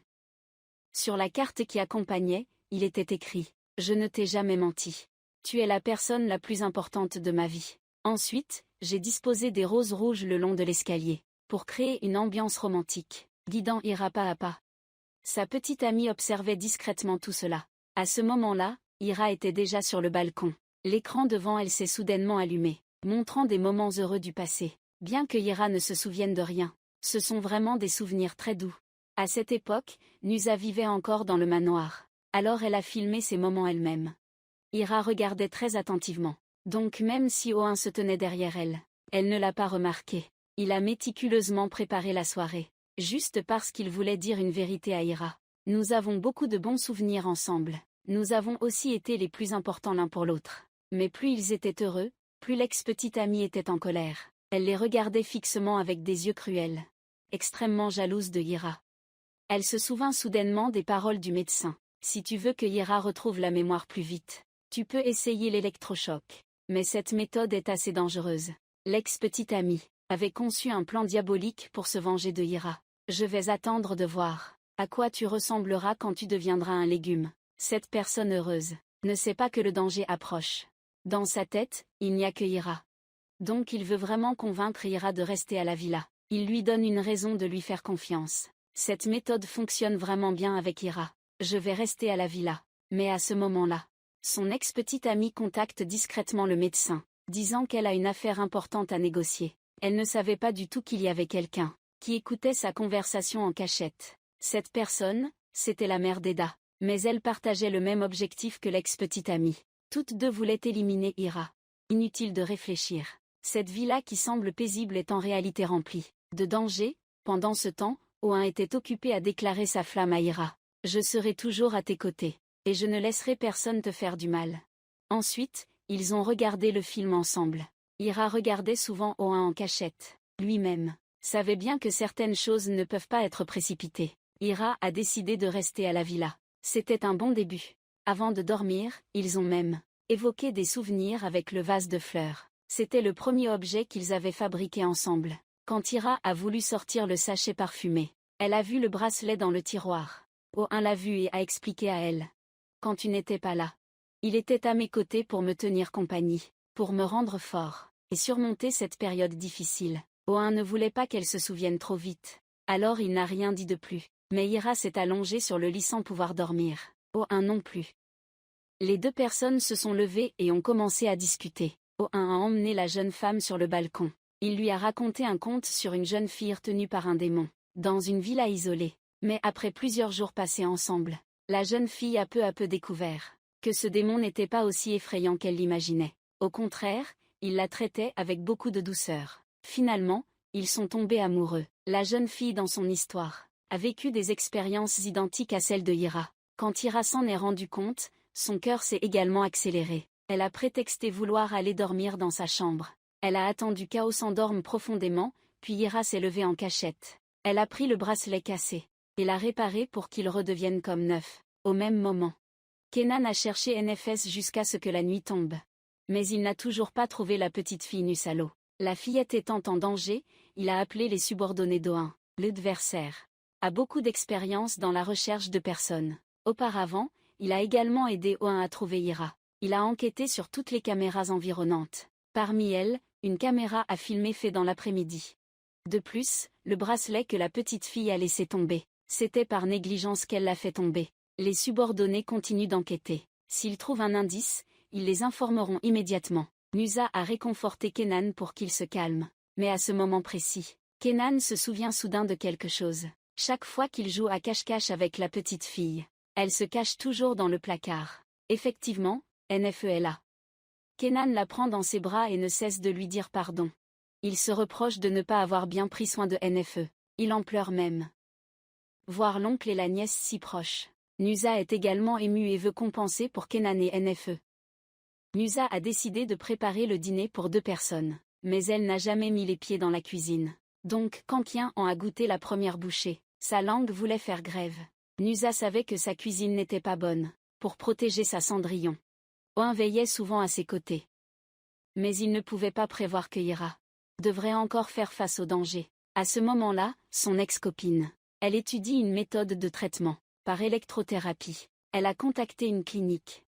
Sur la carte qui accompagnait, il était écrit « Je ne t'ai jamais menti. Tu es la personne la plus importante de ma vie. » Ensuite, j'ai disposé des roses rouges le long de l'escalier, pour créer une ambiance romantique, guidant Ira pas à pas. Sa petite amie observait discrètement tout cela. À ce moment-là, Ira était déjà sur le balcon. L'écran devant elle s'est soudainement allumé, montrant des moments heureux du passé. Bien que Ira ne se souvienne de rien, ce sont vraiment des souvenirs très doux. À cette époque, Nusa vivait encore dans le manoir. Alors elle a filmé ces moments elle-même. Ira regardait très attentivement. Donc même si Oh-un se tenait derrière elle, elle ne l'a pas remarqué. Il a méticuleusement préparé la soirée, juste parce qu'il voulait dire une vérité à Ira. Nous avons beaucoup de bons souvenirs ensemble. Nous avons aussi été les plus importants l'un pour l'autre. Mais plus ils étaient heureux, Plus l'ex-petite amie était en colère. Elle les regardait fixement avec des yeux cruels. Extrêmement jalouse de Ira. Elle se souvint soudainement des paroles du médecin. Si tu veux que Ira retrouve la mémoire plus vite, tu peux essayer l'électrochoc. Mais cette méthode est assez dangereuse. L'ex-petite amie avait conçu un plan diabolique pour se venger de Ira. Je vais attendre de voir à quoi tu ressembleras quand tu deviendras un légume. Cette personne heureuse ne sait pas que le danger approche. Dans sa tête, il n'y a que Ira. Donc il veut vraiment convaincre Ira de rester à la villa. Il lui donne une raison de lui faire confiance. Cette méthode fonctionne vraiment bien avec Ira. Je vais rester à la villa. Mais à ce moment-là, son ex-petite amie contacte discrètement le médecin, disant qu'elle a une affaire importante à négocier. Elle ne savait pas du tout qu'il y avait quelqu'un qui écoutait sa conversation en cachette. Cette personne, c'était la mère d'Eda. Mais elle partageait le même objectif que l'ex-petite amie. Toutes deux voulaient éliminer Ira. Inutile de réfléchir. Cette villa qui semble paisible est en réalité remplie de dangers. Pendant ce temps, Owen était occupé à déclarer sa flamme à Ira. Je serai toujours à tes côtés. Et je ne laisserai personne te faire du mal. Ensuite, ils ont regardé le film ensemble. Ira regardait souvent Owen en cachette. Lui-même savait bien que certaines choses ne peuvent pas être précipitées. Ira a décidé de rester à la villa. C'était un bon début. Avant de dormir, ils ont même évoqué des souvenirs avec le vase de fleurs. C'était le premier objet qu'ils avaient fabriqué ensemble. Quand Ira a voulu sortir le sachet parfumé, elle a vu le bracelet dans le tiroir. Owen l'a vu et a expliqué à elle. Quand tu n'étais pas là, il était à mes côtés pour me tenir compagnie, pour me rendre fort, et surmonter cette période difficile. Owen ne voulait pas qu'elle se souvienne trop vite. Alors il n'a rien dit de plus. Mais Ira s'est allongée sur le lit sans pouvoir dormir. Owen non plus. Les deux personnes se sont levées et ont commencé à discuter. Owen a emmené la jeune femme sur le balcon. Il lui a raconté un conte sur une jeune fille retenue par un démon, dans une villa isolée. Mais après plusieurs jours passés ensemble, la jeune fille a peu à peu découvert que ce démon n'était pas aussi effrayant qu'elle l'imaginait. Au contraire, il la traitait avec beaucoup de douceur. Finalement, ils sont tombés amoureux. La jeune fille dans son histoire a vécu des expériences identiques à celles de Ira. Quand Ira s'en est rendu compte, son cœur s'est également accéléré. Elle a prétexté vouloir aller dormir dans sa chambre. Elle a attendu qu'Ao s'endorme profondément, puis Ira s'est levée en cachette. Elle a pris le bracelet cassé et l'a réparé pour qu'il redevienne comme neuf. Au même moment, Kenan a cherché NFS jusqu'à ce que la nuit tombe. Mais il n'a toujours pas trouvé la petite fille nue à l'eau. La fillette étant en danger, il a appelé les subordonnés d'Owen. L'adversaire a beaucoup d'expérience dans la recherche de personnes. Auparavant, il a également aidé Owen à trouver Ira. Il a enquêté sur toutes les caméras environnantes. Parmi elles, une caméra a filmé fait dans l'après-midi. De plus, le bracelet que la petite fille a laissé tomber. C'était par négligence qu'elle l'a fait tomber. Les subordonnés continuent d'enquêter. S'ils trouvent un indice, ils les informeront immédiatement. Nusa a réconforté Kenan pour qu'il se calme. Mais à ce moment précis, Kenan se souvient soudain de quelque chose. Chaque fois qu'il joue à cache-cache avec la petite fille, elle se cache toujours dans le placard. Effectivement, NFE est là. Kenan la prend dans ses bras et ne cesse de lui dire pardon. Il se reproche de ne pas avoir bien pris soin de NFE. Il en pleure même. Voir l'oncle et la nièce si proches. Nusa est également émue et veut compenser pour Kenan et NFE. Nusa a décidé de préparer le dîner pour 2 personnes, mais elle n'a jamais mis les pieds dans la cuisine. Donc quand Kian en a goûté la première bouchée, sa langue voulait faire grève. Nusa savait que sa cuisine n'était pas bonne, pour protéger sa Cendrillon. Owen veillait souvent à ses côtés. Mais il ne pouvait pas prévoir que Ira devrait encore faire face au danger. À ce moment-là, son ex-copine. Elle étudie une méthode de traitement, par électrothérapie. Elle a contacté une clinique.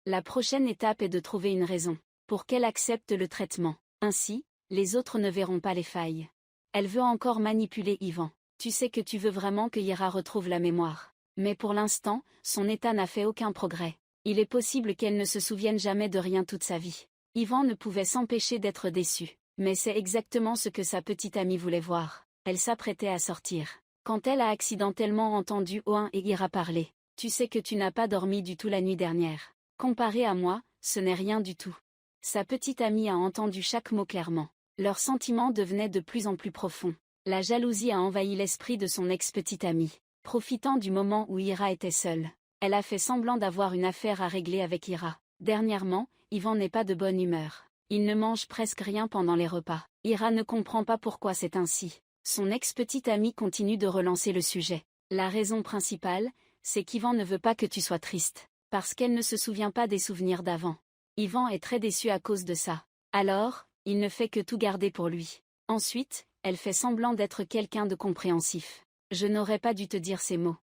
La prochaine étape est de trouver une raison pour qu'elle accepte le traitement. Ainsi, les autres ne verront pas les failles. Elle veut encore manipuler Ivan. Tu sais que tu veux vraiment que Ira retrouve la mémoire. Mais pour l'instant, son état n'a fait aucun progrès. Il est possible qu'elle ne se souvienne jamais de rien toute sa vie. Ivan ne pouvait s'empêcher d'être déçu. Mais c'est exactement ce que sa petite amie voulait voir. Elle s'apprêtait à sortir. Quand elle a accidentellement entendu Owen et Ira parler. Tu sais que tu n'as pas dormi du tout la nuit dernière. Comparé à moi, ce n'est rien du tout. Sa petite amie a entendu chaque mot clairement. Leurs sentiments devenaient de plus en plus profonds. La jalousie a envahi l'esprit de son ex-petite amie. Profitant du moment où Ira était seule, elle a fait semblant d'avoir une affaire à régler avec Ira. Dernièrement, Ivan n'est pas de bonne humeur. Il ne mange presque rien pendant les repas. Ira ne comprend pas pourquoi c'est ainsi. Son ex-petite amie continue de relancer le sujet. La raison principale, c'est qu'Ivan ne veut pas que tu sois triste. Parce qu'elle ne se souvient pas des souvenirs d'avant. Ivan est très déçu à cause de ça. Alors, il ne fait que tout garder pour lui. Ensuite, elle fait semblant d'être quelqu'un de compréhensif. Je n'aurais pas dû te dire ces mots.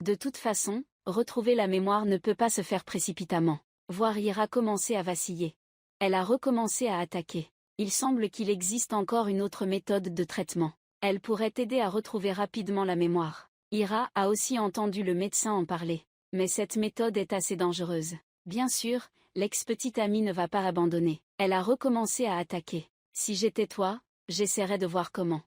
De toute façon, retrouver la mémoire ne peut pas se faire précipitamment. Voir Ira commencer à vaciller. Elle a recommencé à attaquer. Il semble qu'il existe encore une autre méthode de traitement. Elle pourrait t'aider à retrouver rapidement la mémoire. Ira a aussi entendu le médecin en parler. Mais cette méthode est assez dangereuse. Bien sûr, l'ex-petite amie ne va pas abandonner. Elle a recommencé à attaquer. Si j'étais toi, j'essaierais de voir comment.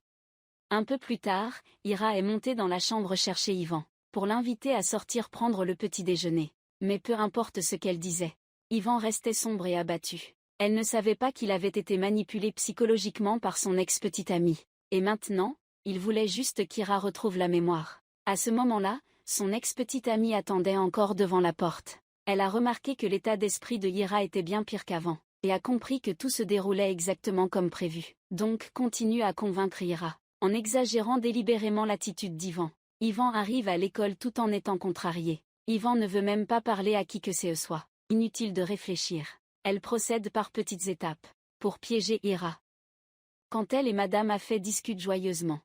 Un peu plus tard, Ira est montée dans la chambre chercher Ivan, pour l'inviter à sortir prendre le petit déjeuner. Mais peu importe ce qu'elle disait. Ivan restait sombre et abattu. Elle ne savait pas qu'il avait été manipulé psychologiquement par son ex-petite amie. Et maintenant, il voulait juste qu'Ira retrouve la mémoire. À ce moment-là, son ex-petite amie attendait encore devant la porte. Elle a remarqué que l'état d'esprit de Ira était bien pire qu'avant, et a compris que tout se déroulait exactement comme prévu. Donc continue à convaincre Ira, en exagérant délibérément l'attitude d'Ivan. Ivan arrive à l'école tout en étant contrarié. Ivan ne veut même pas parler à qui que ce soit. Inutile de réfléchir. Elle procède par petites étapes, pour piéger Ira. Quand elle et Madame Afay discutent joyeusement.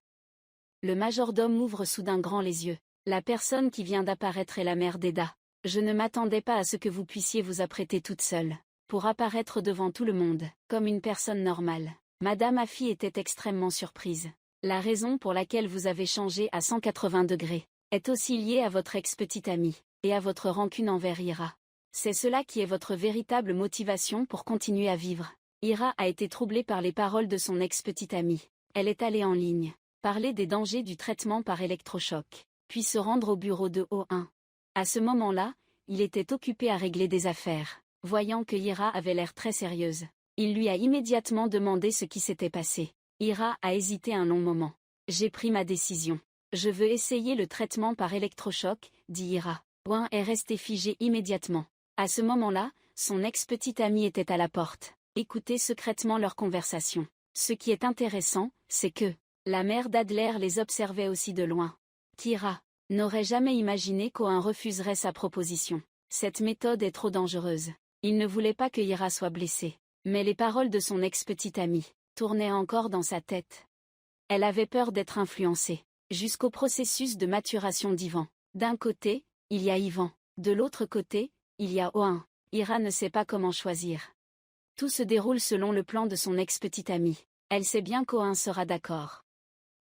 Le majordome ouvre soudain grand les yeux. La personne qui vient d'apparaître est la mère d'Eda. Je ne m'attendais pas à ce que vous puissiez vous apprêter toute seule, pour apparaître devant tout le monde, comme une personne normale. Madame Afay était extrêmement surprise. La raison pour laquelle vous avez changé à 180 degrés est aussi liée à votre ex-petite amie, et à votre rancune envers Ira. C'est cela qui est votre véritable motivation pour continuer à vivre. Ira a été troublée par les paroles de son ex-petite amie. Elle est allée en ligne, parler des dangers du traitement par électrochoc, puis se rendre au bureau de O1. À ce moment-là, il était occupé à régler des affaires. Voyant que Ira avait l'air très sérieuse, il lui a immédiatement demandé ce qui s'était passé. Ira a hésité un long moment. J'ai pris ma décision. Je veux essayer le traitement par électrochoc, dit Ira. Ouin est resté figé immédiatement. À ce moment-là, son ex-petite amie était à la porte. Écoutez secrètement leur conversation. Ce qui est intéressant, c'est que la mère d'Adler les observait aussi de loin. Ira n'aurait jamais imaginé qu'Owen refuserait sa proposition. Cette méthode est trop dangereuse. Il ne voulait pas que Ira soit blessée. Mais les paroles de son ex-petite amie tournaient encore dans sa tête. Elle avait peur d'être influencée. Jusqu'au processus de maturation d'Ivan. D'un côté, il y a Ivan. De l'autre côté, il y a Owen. Ira ne sait pas comment choisir. Tout se déroule selon le plan de son ex-petite amie. Elle sait bien qu'Owen sera d'accord.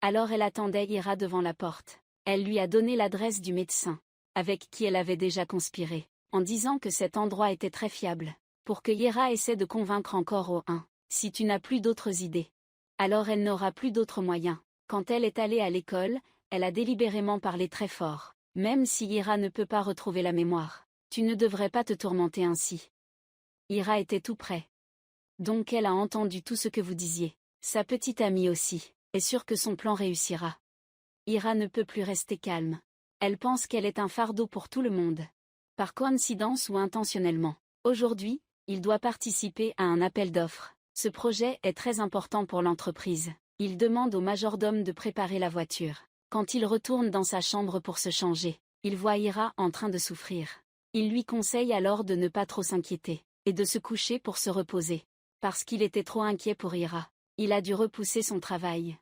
Alors elle attendait Ira devant la porte. Elle lui a donné l'adresse du médecin, avec qui elle avait déjà conspiré, en disant que cet endroit était très fiable, pour que Ira essaie de convaincre encore Owen. Si tu n'as plus d'autres idées, alors elle n'aura plus d'autres moyens. Quand elle est allée à l'école, elle a délibérément parlé très fort. Même si Ira ne peut pas retrouver la mémoire, tu ne devrais pas te tourmenter ainsi. Ira était tout près. Donc elle a entendu tout ce que vous disiez. Sa petite amie aussi, est sûre que son plan réussira. Ira ne peut plus rester calme. Elle pense qu'elle est un fardeau pour tout le monde. Par coïncidence ou intentionnellement. Aujourd'hui, il doit participer à un appel d'offres. Ce projet est très important pour l'entreprise. Il demande au majordome de préparer la voiture. Quand il retourne dans sa chambre pour se changer, il voit Ira en train de souffrir. Il lui conseille alors de ne pas trop s'inquiéter, et de se coucher pour se reposer. Parce qu'il était trop inquiet pour Ira, il a dû repousser son travail.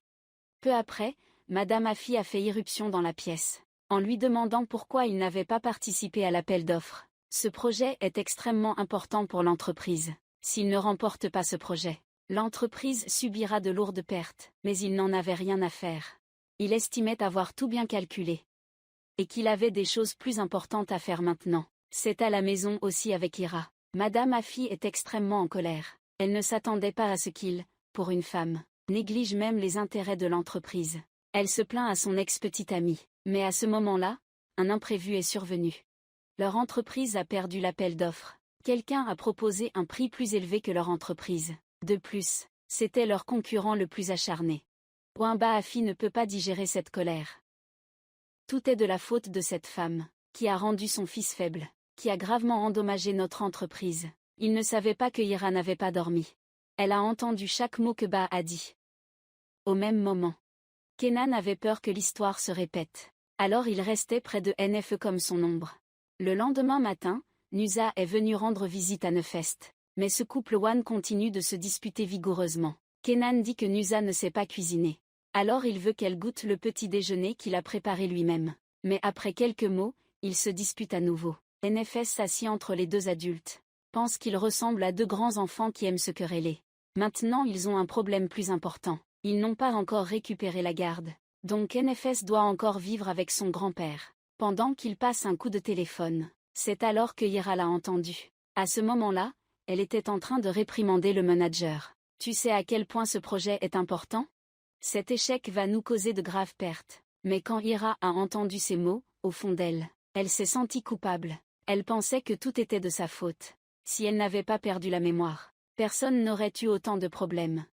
Peu après, Madame Afay a fait irruption dans la pièce, en lui demandant pourquoi il n'avait pas participé à l'appel d'offres. Ce projet est extrêmement important pour l'entreprise. S'il ne remporte pas ce projet, l'entreprise subira de lourdes pertes, mais il n'en avait rien à faire. Il estimait avoir tout bien calculé. Et qu'il avait des choses plus importantes à faire maintenant. C'est à la maison aussi avec Ira. Madame Afay est extrêmement en colère. Elle ne s'attendait pas à ce qu'il, pour une femme, néglige même les intérêts de l'entreprise. Elle se plaint à son ex-petite amie. Mais à ce moment-là, un imprévu est survenu. Leur entreprise a perdu l'appel d'offres. Quelqu'un a proposé un prix plus élevé que leur entreprise. De plus, c'était leur concurrent le plus acharné. Ouimba Afay ne peut pas digérer cette colère. Tout est de la faute de cette femme, qui a rendu son fils faible, qui a gravement endommagé notre entreprise. Il ne savait pas que Ira n'avait pas dormi. Elle a entendu chaque mot que Ba a dit. Au même moment, Kenan avait peur que l'histoire se répète. Alors il restait près de Nfe comme son ombre. Le lendemain matin, Nusa est venue rendre visite à Nefest. Mais ce couple One continue de se disputer vigoureusement. Kenan dit que Nusa ne sait pas cuisiner. Alors il veut qu'elle goûte le petit déjeuner qu'il a préparé lui-même. Mais après quelques mots, ils se disputent à nouveau. Nefes s'assied entre les deux adultes. Pense qu'ils ressemblent à deux grands enfants qui aiment se quereller. Maintenant ils ont un problème plus important. Ils n'ont pas encore récupéré la garde. Donc Nefes doit encore vivre avec son grand-père. Pendant qu'il passe un coup de téléphone, c'est alors que Ira l'a entendu. À ce moment-là, elle était en train de réprimander le manager. Tu sais à quel point ce projet est important? Cet échec va nous causer de graves pertes. Mais quand Ira a entendu ces mots, au fond d'elle, elle s'est sentie coupable. Elle pensait que tout était de sa faute. Si elle n'avait pas perdu la mémoire, personne n'aurait eu autant de problèmes.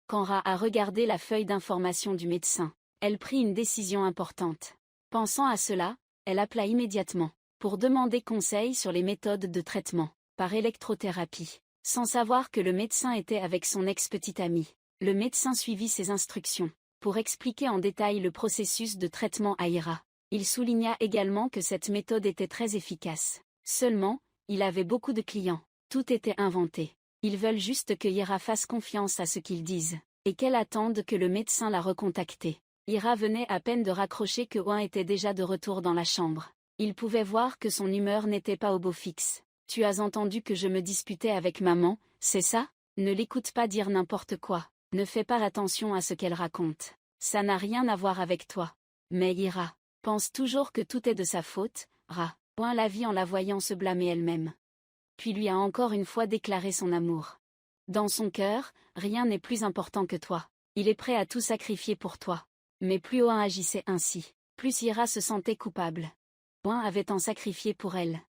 Quand Ra a regardé la feuille d'information du médecin, elle prit une décision importante. Pensant à cela, elle appela immédiatement, pour demander conseil sur les méthodes de traitement, par électrothérapie. Sans savoir que le médecin était avec son ex-petite amie, le médecin suivit ses instructions, pour expliquer en détail le processus de traitement à Ira. Il souligna également que cette méthode était très efficace. Seulement, il avait beaucoup de clients. Tout était inventé. Ils veulent juste que Ira fasse confiance à ce qu'ils disent, et qu'elle attende que le médecin la recontacte. Ira venait à peine de raccrocher que Oin était déjà de retour dans la chambre. Il pouvait voir que son humeur n'était pas au beau fixe. « Tu as entendu que je me disputais avec maman, c'est ça? Ne l'écoute pas dire n'importe quoi. Ne fais pas attention à ce qu'elle raconte. Ça n'a rien à voir avec toi. Mais Ira pense toujours que tout est de sa faute, Ra. Oin la vit en la voyant se blâmer elle-même. Puis lui a encore une fois déclaré son amour. Dans son cœur, rien n'est plus important que toi. Il est prêt à tout sacrifier pour toi. Mais plus Oin agissait ainsi, plus Ira se sentait coupable. Oin avait tant sacrifié pour elle.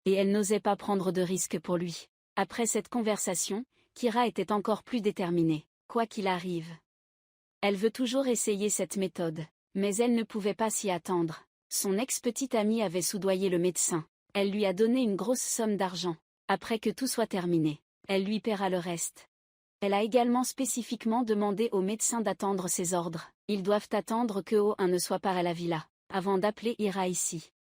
Et elle n'osait pas prendre de risques pour lui. Après cette conversation, Kira était encore plus déterminée, quoi qu'il arrive. Elle veut toujours essayer cette méthode, mais elle ne pouvait pas s'y attendre. Son ex-petite amie avait soudoyé le médecin. Elle lui a donné une grosse somme d'argent. Après que tout soit terminé, elle lui paiera le reste. Elle a également spécifiquement demandé au médecin d'attendre ses ordres. Ils doivent attendre que O1 ne soit pas à la villa, avant d'appeler Ira ici.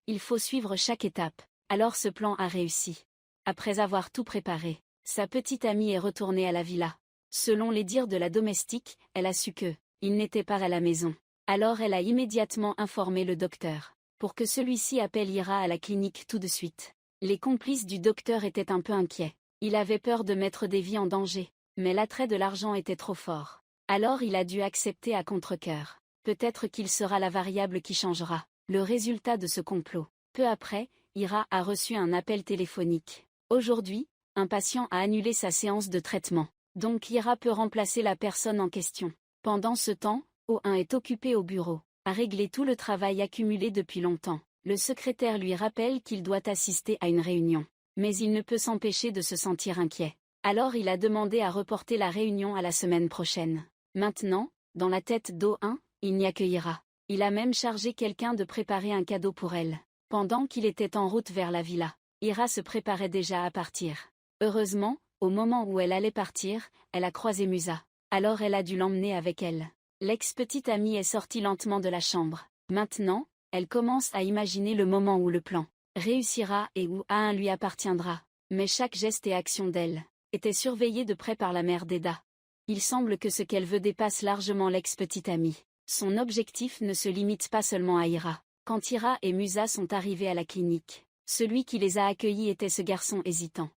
Il faut suivre chaque étape. Alors ce plan a réussi. Après avoir tout préparé, sa petite amie est retournée à la villa. Selon les dires de la domestique, elle a su que il n'était pas à la maison. Alors elle a immédiatement informé le docteur, pour que celui-ci appelle Ira à la clinique tout de suite. Les complices du docteur étaient un peu inquiets. Il avait peur de mettre des vies en danger, mais l'attrait de l'argent était trop fort. Alors il a dû accepter à contre-cœur. Peut-être qu'il sera la variable qui changera le résultat de ce complot. Peu après, Ira a reçu un appel téléphonique. Aujourd'hui, un patient a annulé sa séance de traitement, donc Ira peut remplacer la personne en question. Pendant ce temps, O1 est occupé au bureau, à régler tout le travail accumulé depuis longtemps. Le secrétaire lui rappelle qu'il doit assister à une réunion, mais il ne peut s'empêcher de se sentir inquiet. Alors il a demandé à reporter la réunion à la semaine prochaine. Maintenant, dans la tête d'O1, il n'y a que Ira. Il a même chargé quelqu'un de préparer un cadeau pour elle. Pendant qu'il était en route vers la villa, Ira se préparait déjà à partir. Heureusement, au moment où elle allait partir, elle a croisé Musa. Alors elle a dû l'emmener avec elle. L'ex-petite amie est sortie lentement de la chambre. Maintenant, elle commence à imaginer le moment où le plan réussira et où A1 lui appartiendra. Mais chaque geste et action d'elle était surveillé de près par la mère d'Eda. Il semble que ce qu'elle veut dépasse largement l'ex-petite amie. Son objectif ne se limite pas seulement à Ira. Quand Ira et Musa sont arrivés à la clinique, celui qui les a accueillis était ce garçon hésitant.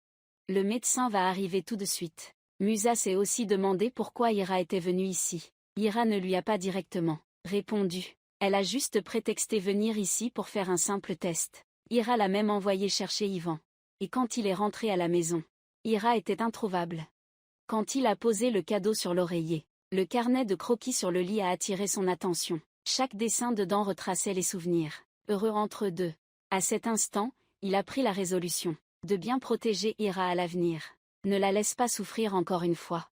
Le médecin va arriver tout de suite. Musa s'est aussi demandé pourquoi Ira était venue ici. Ira ne lui a pas directement répondu. Elle a juste prétexté venir ici pour faire un simple test. Ira l'a même envoyé chercher Ivan. Et quand il est rentré à la maison, Ira était introuvable. Quand il a posé le cadeau sur l'oreiller, le carnet de croquis sur le lit a attiré son attention. Chaque dessin dedans retraçait les souvenirs heureux entre eux deux. À cet instant, il a pris la résolution de bien protéger Ira à l'avenir. Ne la laisse pas souffrir encore une fois.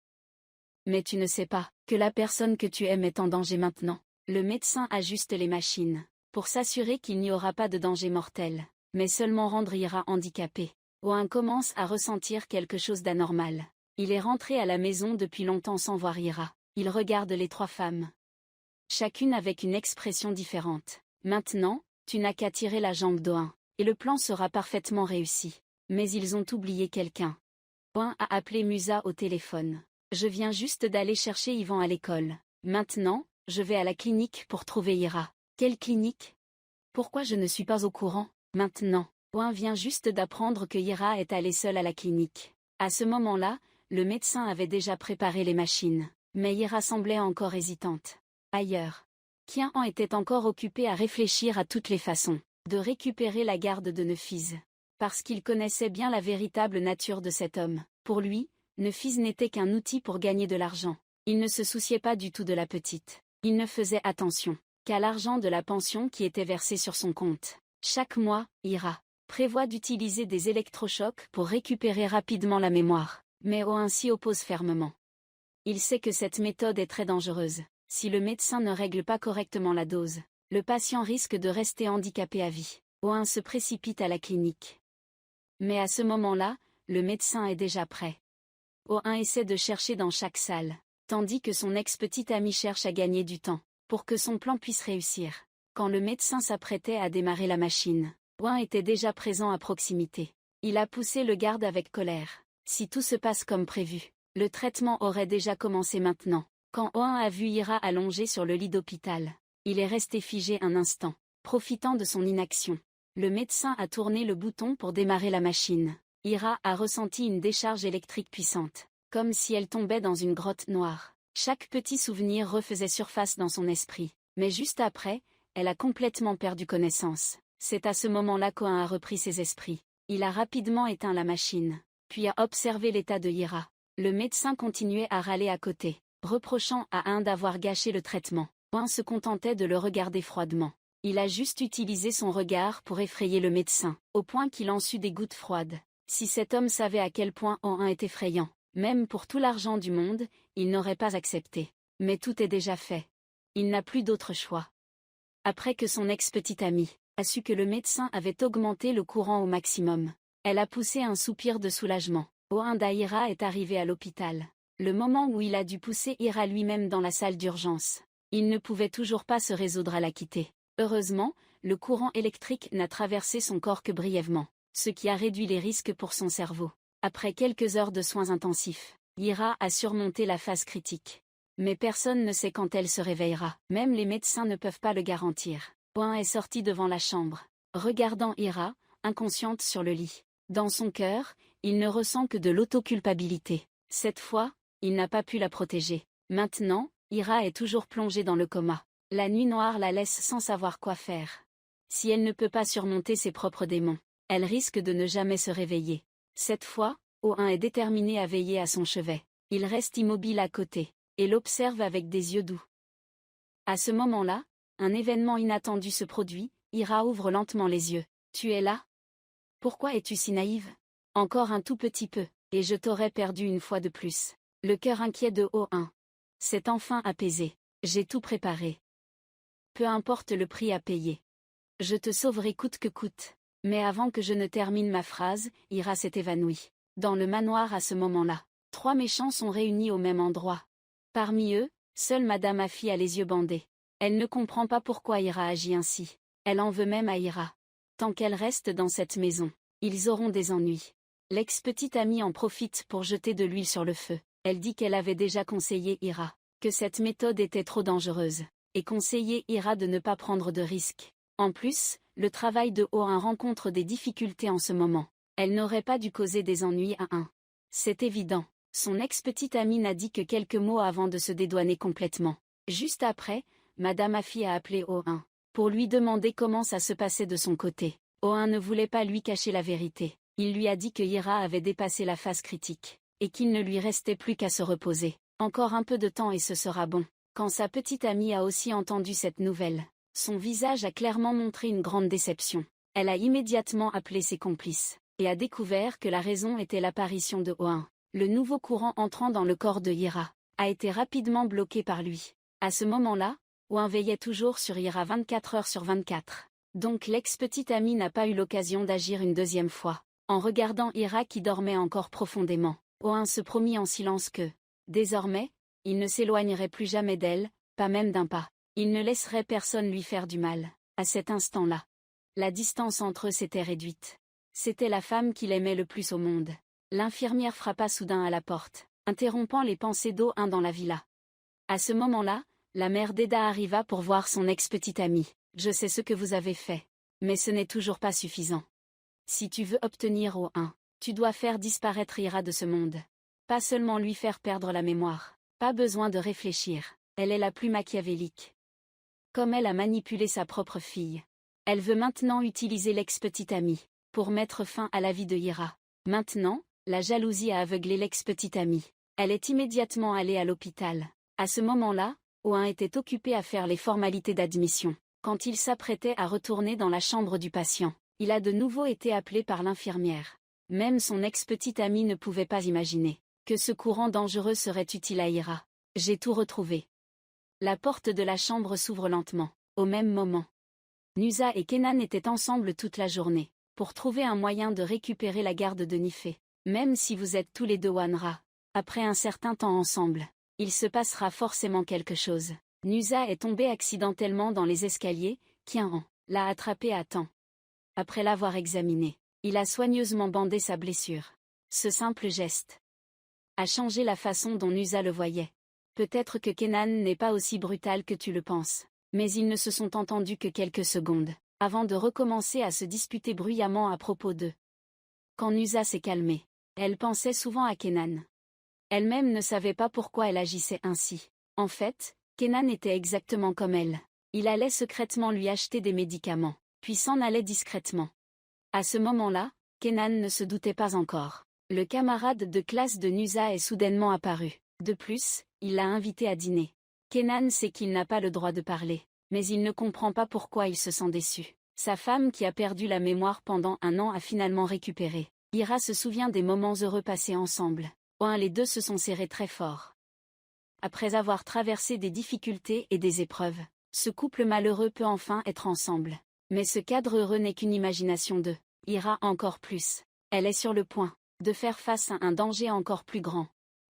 Mais tu ne sais pas que la personne que tu aimes est en danger maintenant. Le médecin ajuste les machines pour s'assurer qu'il n'y aura pas de danger mortel, mais seulement rendre Ira handicapée. Oin commence à ressentir quelque chose d'anormal. Il est rentré à la maison depuis longtemps sans voir Ira. Il regarde les 3 femmes. Chacune avec une expression différente. Maintenant, tu n'as qu'à tirer la jambe d'Oin, et le plan sera parfaitement réussi. Mais ils ont oublié quelqu'un. Oin a appelé Musa au téléphone. Je viens juste d'aller chercher Yvan à l'école. Maintenant, je vais à la clinique pour trouver Ira. Quelle clinique? Pourquoi je ne suis pas au courant? Maintenant, Oin vient juste d'apprendre que Ira est allée seule à la clinique. À ce moment-là, le médecin avait déjà préparé les machines. Mais Ira semblait encore hésitante. Ailleurs, Qian était encore occupé à réfléchir à toutes les façons de récupérer la garde de Nefiz. Parce qu'il connaissait bien la véritable nature de cet homme. Pour lui, Nefiz n'était qu'un outil pour gagner de l'argent. Il ne se souciait pas du tout de la petite. Il ne faisait attention qu'à l'argent de la pension qui était versé sur son compte. Chaque mois, Ira prévoit d'utiliser des électrochocs pour récupérer rapidement la mémoire. Mais Oin s'y oppose fermement. Il sait que cette méthode est très dangereuse. Si le médecin ne règle pas correctement la dose, le patient risque de rester handicapé à vie. Oin se précipite à la clinique. Mais à ce moment-là, le médecin est déjà prêt. Oin essaie de chercher dans chaque salle, tandis que son ex-petite amie cherche à gagner du temps, pour que son plan puisse réussir. Quand le médecin s'apprêtait à démarrer la machine, Oin était déjà présent à proximité. Il a poussé le garde avec colère. Si tout se passe comme prévu, le traitement aurait déjà commencé maintenant. Quand Oin a vu Ira allongée sur le lit d'hôpital, il est resté figé un instant, profitant de son inaction. Le médecin a tourné le bouton pour démarrer la machine. Ira a ressenti une décharge électrique puissante, comme si elle tombait dans une grotte noire. Chaque petit souvenir refaisait surface dans son esprit, mais juste après, elle a complètement perdu connaissance. C'est à ce moment-là qu'Oin a repris ses esprits. Il a rapidement éteint la machine, puis a observé l'état de Ira. Le médecin continuait à râler à côté, reprochant à Oin d'avoir gâché le traitement. Oin se contentait de le regarder froidement. Il a juste utilisé son regard pour effrayer le médecin, au point qu'il en sut des gouttes froides. Si cet homme savait à quel point Oin est effrayant, même pour tout l'argent du monde, il n'aurait pas accepté. Mais tout est déjà fait. Il n'a plus d'autre choix. Après que son ex-petite amie a su que le médecin avait augmenté le courant au maximum, elle a poussé un soupir de soulagement. Oin d'Ira est arrivé à l'hôpital. Le moment où il a dû pousser Ira lui-même dans la salle d'urgence. Il ne pouvait toujours pas se résoudre à la quitter. Heureusement, le courant électrique n'a traversé son corps que brièvement, ce qui a réduit les risques pour son cerveau. Après quelques heures de soins intensifs, Ira a surmonté la phase critique. Mais personne ne sait quand elle se réveillera. Même les médecins ne peuvent pas le garantir. Oin est sorti devant la chambre, regardant Ira, inconsciente sur le lit. Dans son cœur, il ne ressent que de l'autoculpabilité. Cette fois, il n'a pas pu la protéger. Maintenant, Ira est toujours plongée dans le coma. La nuit noire la laisse sans savoir quoi faire. Si elle ne peut pas surmonter ses propres démons, elle risque de ne jamais se réveiller. Cette fois, Oin est déterminé à veiller à son chevet. Il reste immobile à côté, et l'observe avec des yeux doux. À ce moment-là, un événement inattendu se produit. Ira ouvre lentement les yeux. « Tu es là? Pourquoi es-tu si naïve? Encore un tout petit peu, et je t'aurais perdu une fois de plus. » Le cœur inquiet de Oin s'est enfin apaisé. « J'ai tout préparé. Peu importe le prix à payer. Je te sauverai coûte que coûte. » Mais avant que je ne termine ma phrase, Ira s'est évanouie. Dans le manoir à ce moment-là, 3 méchants sont réunis au même endroit. Parmi eux, seule Madame Afi a les yeux bandés. Elle ne comprend pas pourquoi Ira agit ainsi. Elle en veut même à Ira. Tant qu'elle reste dans cette maison, ils auront des ennuis. L'ex-petite amie en profite pour jeter de l'huile sur le feu. Elle dit qu'elle avait déjà conseillé Ira, que cette méthode était trop dangereuse, et conseillé Ira de ne pas prendre de risques. En plus, le travail de Oin rencontre des difficultés en ce moment. Elle n'aurait pas dû causer des ennuis à Oin. C'est évident. Son ex-petite amie n'a dit que quelques mots avant de se dédouaner complètement. Juste après, Madame Afi a appelé Oin pour lui demander comment ça se passait de son côté. Oin ne voulait pas lui cacher la vérité. Il lui a dit que Ira avait dépassé la phase critique, et qu'il ne lui restait plus qu'à se reposer. Encore un peu de temps et ce sera bon. Quand sa petite amie a aussi entendu cette nouvelle, son visage a clairement montré une grande déception. Elle a immédiatement appelé ses complices, et a découvert que la raison était l'apparition de Oin. Le nouveau courant entrant dans le corps de Ira a été rapidement bloqué par lui. À ce moment-là, Oin veillait toujours sur Ira 24 heures sur 24. Donc l'ex-petite amie n'a pas eu l'occasion d'agir une deuxième fois. En regardant Ira qui dormait encore profondément, Oin se promit en silence que, désormais, il ne s'éloignerait plus jamais d'elle, pas même d'un pas. Il ne laisserait personne lui faire du mal. À cet instant-là, la distance entre eux s'était réduite. C'était la femme qu'il aimait le plus au monde. L'infirmière frappa soudain à la porte, interrompant les pensées d'Oin dans la villa. À ce moment-là, la mère d'Eda arriva pour voir son ex-petite amie. « Je sais ce que vous avez fait. Mais ce n'est toujours pas suffisant. Si tu veux obtenir Oin, tu dois faire disparaître Ira de ce monde. Pas seulement lui faire perdre la mémoire. Pas besoin de réfléchir. Elle est la plus machiavélique. Comme elle a manipulé sa propre fille. Elle veut maintenant utiliser l'ex-petite amie pour mettre fin à la vie de Ira. Maintenant, la jalousie a aveuglé l'ex-petite amie. Elle est immédiatement allée à l'hôpital. À ce moment-là, Oin était occupé à faire les formalités d'admission. Quand il s'apprêtait à retourner dans la chambre du patient, il a de nouveau été appelé par l'infirmière. Même son ex-petite amie ne pouvait pas imaginer que ce courant dangereux serait utile à Ira. « J'ai tout retrouvé. » La porte de la chambre s'ouvre lentement. Au même moment, Nusa et Kenan étaient ensemble toute la journée, pour trouver un moyen de récupérer la garde de Nifé. Même si vous êtes tous les deux Wanra, après un certain temps ensemble, il se passera forcément quelque chose. Nusa est tombée accidentellement dans les escaliers, Kian l'a attrapée à temps. Après l'avoir examinée, il a soigneusement bandé sa blessure. Ce simple geste a changé la façon dont Nusa le voyait. Peut-être que Kenan n'est pas aussi brutal que tu le penses, mais ils ne se sont entendus que quelques secondes, avant de recommencer à se disputer bruyamment à propos d'eux. Quand Nusa s'est calmée, elle pensait souvent à Kenan. Elle-même ne savait pas pourquoi elle agissait ainsi. En fait, Kenan était exactement comme elle. Il allait secrètement lui acheter des médicaments, puis s'en allait discrètement. À ce moment-là, Kenan ne se doutait pas encore. Le camarade de classe de Nusa est soudainement apparu. De plus, il l'a invité à dîner. Kenan sait qu'il n'a pas le droit de parler, mais il ne comprend pas pourquoi il se sent déçu. Sa femme qui a perdu la mémoire pendant un an a finalement récupéré. Ira se souvient des moments heureux passés ensemble. Les deux se sont serrés très fort. Après avoir traversé des difficultés et des épreuves, ce couple malheureux peut enfin être ensemble. Mais ce cadre heureux n'est qu'une imagination de Ira encore plus. Elle est sur le point de faire face à un danger encore plus grand.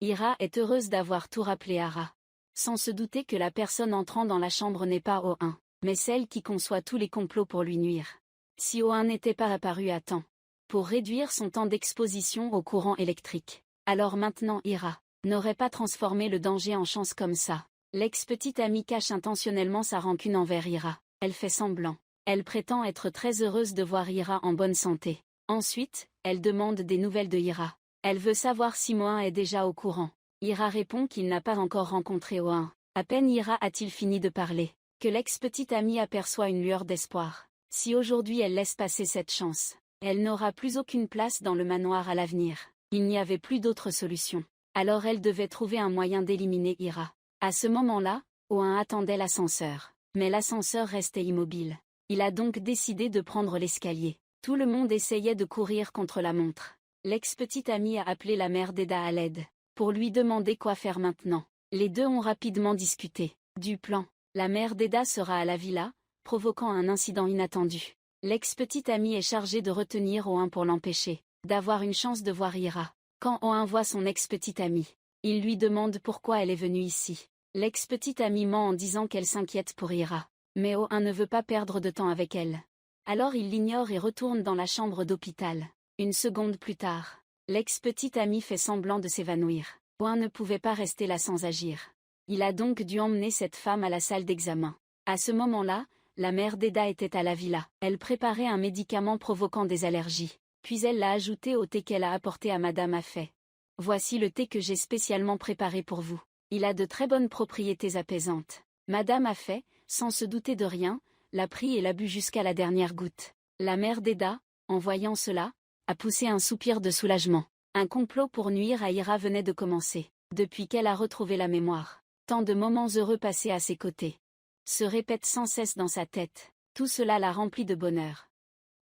Ira est heureuse d'avoir tout rappelé à Ra, sans se douter que la personne entrant dans la chambre n'est pas Oin, mais celle qui conçoit tous les complots pour lui nuire. Si Oin n'était pas apparu à temps pour réduire son temps d'exposition au courant électrique, alors maintenant Ira n'aurait pas transformé le danger en chance comme ça. L'ex-petite amie cache intentionnellement sa rancune envers Ira. Elle fait semblant. Elle prétend être très heureuse de voir Ira en bonne santé. Ensuite, elle demande des nouvelles de Ira. Elle veut savoir si Oin est déjà au courant. Ira répond qu'il n'a pas encore rencontré Oin. À peine Ira a-t-il fini de parler, que l'ex-petite amie aperçoit une lueur d'espoir. Si aujourd'hui elle laisse passer cette chance, elle n'aura plus aucune place dans le manoir à l'avenir. Il n'y avait plus d'autre solution. Alors elle devait trouver un moyen d'éliminer Ira. À ce moment-là, Oin attendait l'ascenseur. Mais l'ascenseur restait immobile. Il a donc décidé de prendre l'escalier. Tout le monde essayait de courir contre la montre. L'ex-petite amie a appelé la mère d'Eda à l'aide, pour lui demander quoi faire maintenant. Les deux ont rapidement discuté du plan. La mère d'Eda sera à la villa, provoquant un incident inattendu. L'ex-petite amie est chargée de retenir Oin pour l'empêcher d'avoir une chance de voir Ira. Quand Oin voit son ex-petite amie, il lui demande pourquoi elle est venue ici. L'ex-petite amie ment en disant qu'elle s'inquiète pour Ira. Mais Oin ne veut pas perdre de temps avec elle. Alors il l'ignore et retourne dans la chambre d'hôpital. Une seconde plus tard, l'ex-petite amie fait semblant de s'évanouir. Oin ne pouvait pas rester là sans agir. Il a donc dû emmener cette femme à la salle d'examen. À ce moment-là, la mère d'Eda était à la villa. Elle préparait un médicament provoquant des allergies. Puis elle l'a ajouté au thé qu'elle a apporté à Madame Afay. « Voici le thé que j'ai spécialement préparé pour vous. Il a de très bonnes propriétés apaisantes. » Madame Afay, sans se douter de rien, l'a pris et l'a bu jusqu'à la dernière goutte. La mère d'Eda, en voyant cela, a poussé un soupir de soulagement. Un complot pour nuire à Ira venait de commencer. Depuis qu'elle a retrouvé la mémoire, tant de moments heureux passés à ses côtés se répètent sans cesse dans sa tête. Tout cela l'a remplie de bonheur.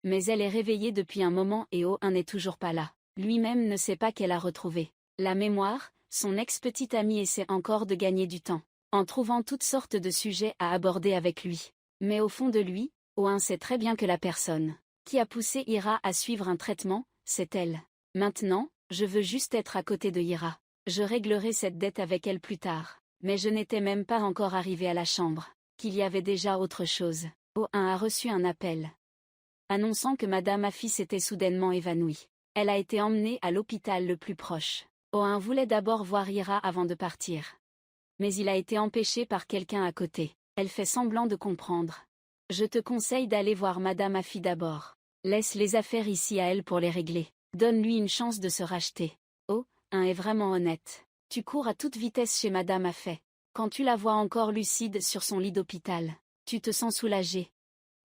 Mais elle est réveillée depuis un moment et Oin n'est toujours pas là. Lui-même ne sait pas qu'elle a retrouvé la mémoire. Son ex-petite amie essaie encore de gagner du temps, en trouvant toutes sortes de sujets à aborder avec lui. Mais au fond de lui, Oin sait très bien que la personne qui a poussé Ira à suivre un traitement c'est elle. Maintenant, je veux juste être à côté de Ira. Je réglerai cette dette avec elle plus tard. Mais je n'étais même pas encore arrivé à la chambre, qu'il y avait déjà autre chose. Oh1 a reçu un appel annonçant que Madame Afi s'était soudainement évanouie. Elle a été emmenée à l'hôpital le plus proche. Oh1 voulait d'abord voir Ira avant de partir. Mais il a été empêché par quelqu'un à côté. Elle fait semblant de comprendre. Je te conseille d'aller voir Madame Afi d'abord. Laisse les affaires ici à elle pour les régler. Donne-lui une chance de se racheter. Oh1 est vraiment honnête. Tu cours à toute vitesse chez Madame Afi. Quand tu la vois encore lucide sur son lit d'hôpital, tu te sens soulagé.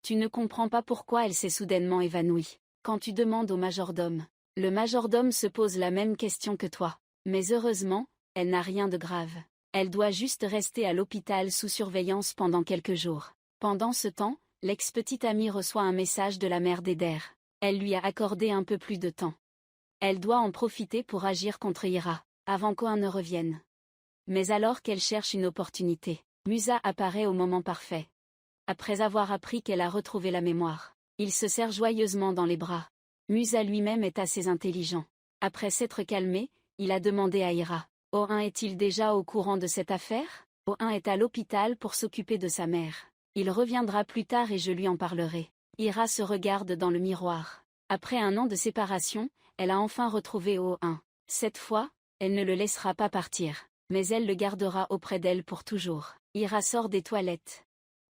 Tu ne comprends pas pourquoi elle s'est soudainement évanouie. Quand tu demandes au majordome, le majordome se pose la même question que toi. Mais heureusement, elle n'a rien de grave. Elle doit juste rester à l'hôpital sous surveillance pendant quelques jours. Pendant ce temps, l'ex-petite amie reçoit un message de la mère d'Eder. Elle lui a accordé un peu plus de temps. Elle doit en profiter pour agir contre Ira, avant qu'Oin ne revienne. Mais alors qu'elle cherche une opportunité, Musa apparaît au moment parfait. Après avoir appris qu'elle a retrouvé la mémoire, il se serre joyeusement dans les bras. Musa lui-même est assez intelligent. Après s'être calmé, il a demandé à Ira. Oh1 est-il déjà au courant de cette affaire? Oh1 est à l'hôpital pour s'occuper de sa mère. Il reviendra plus tard et je lui en parlerai. Ira se regarde dans le miroir. Après un an de séparation, elle a enfin retrouvé Oh1. Cette fois, elle ne le laissera pas partir, mais elle le gardera auprès d'elle pour toujours. Ira sort des toilettes.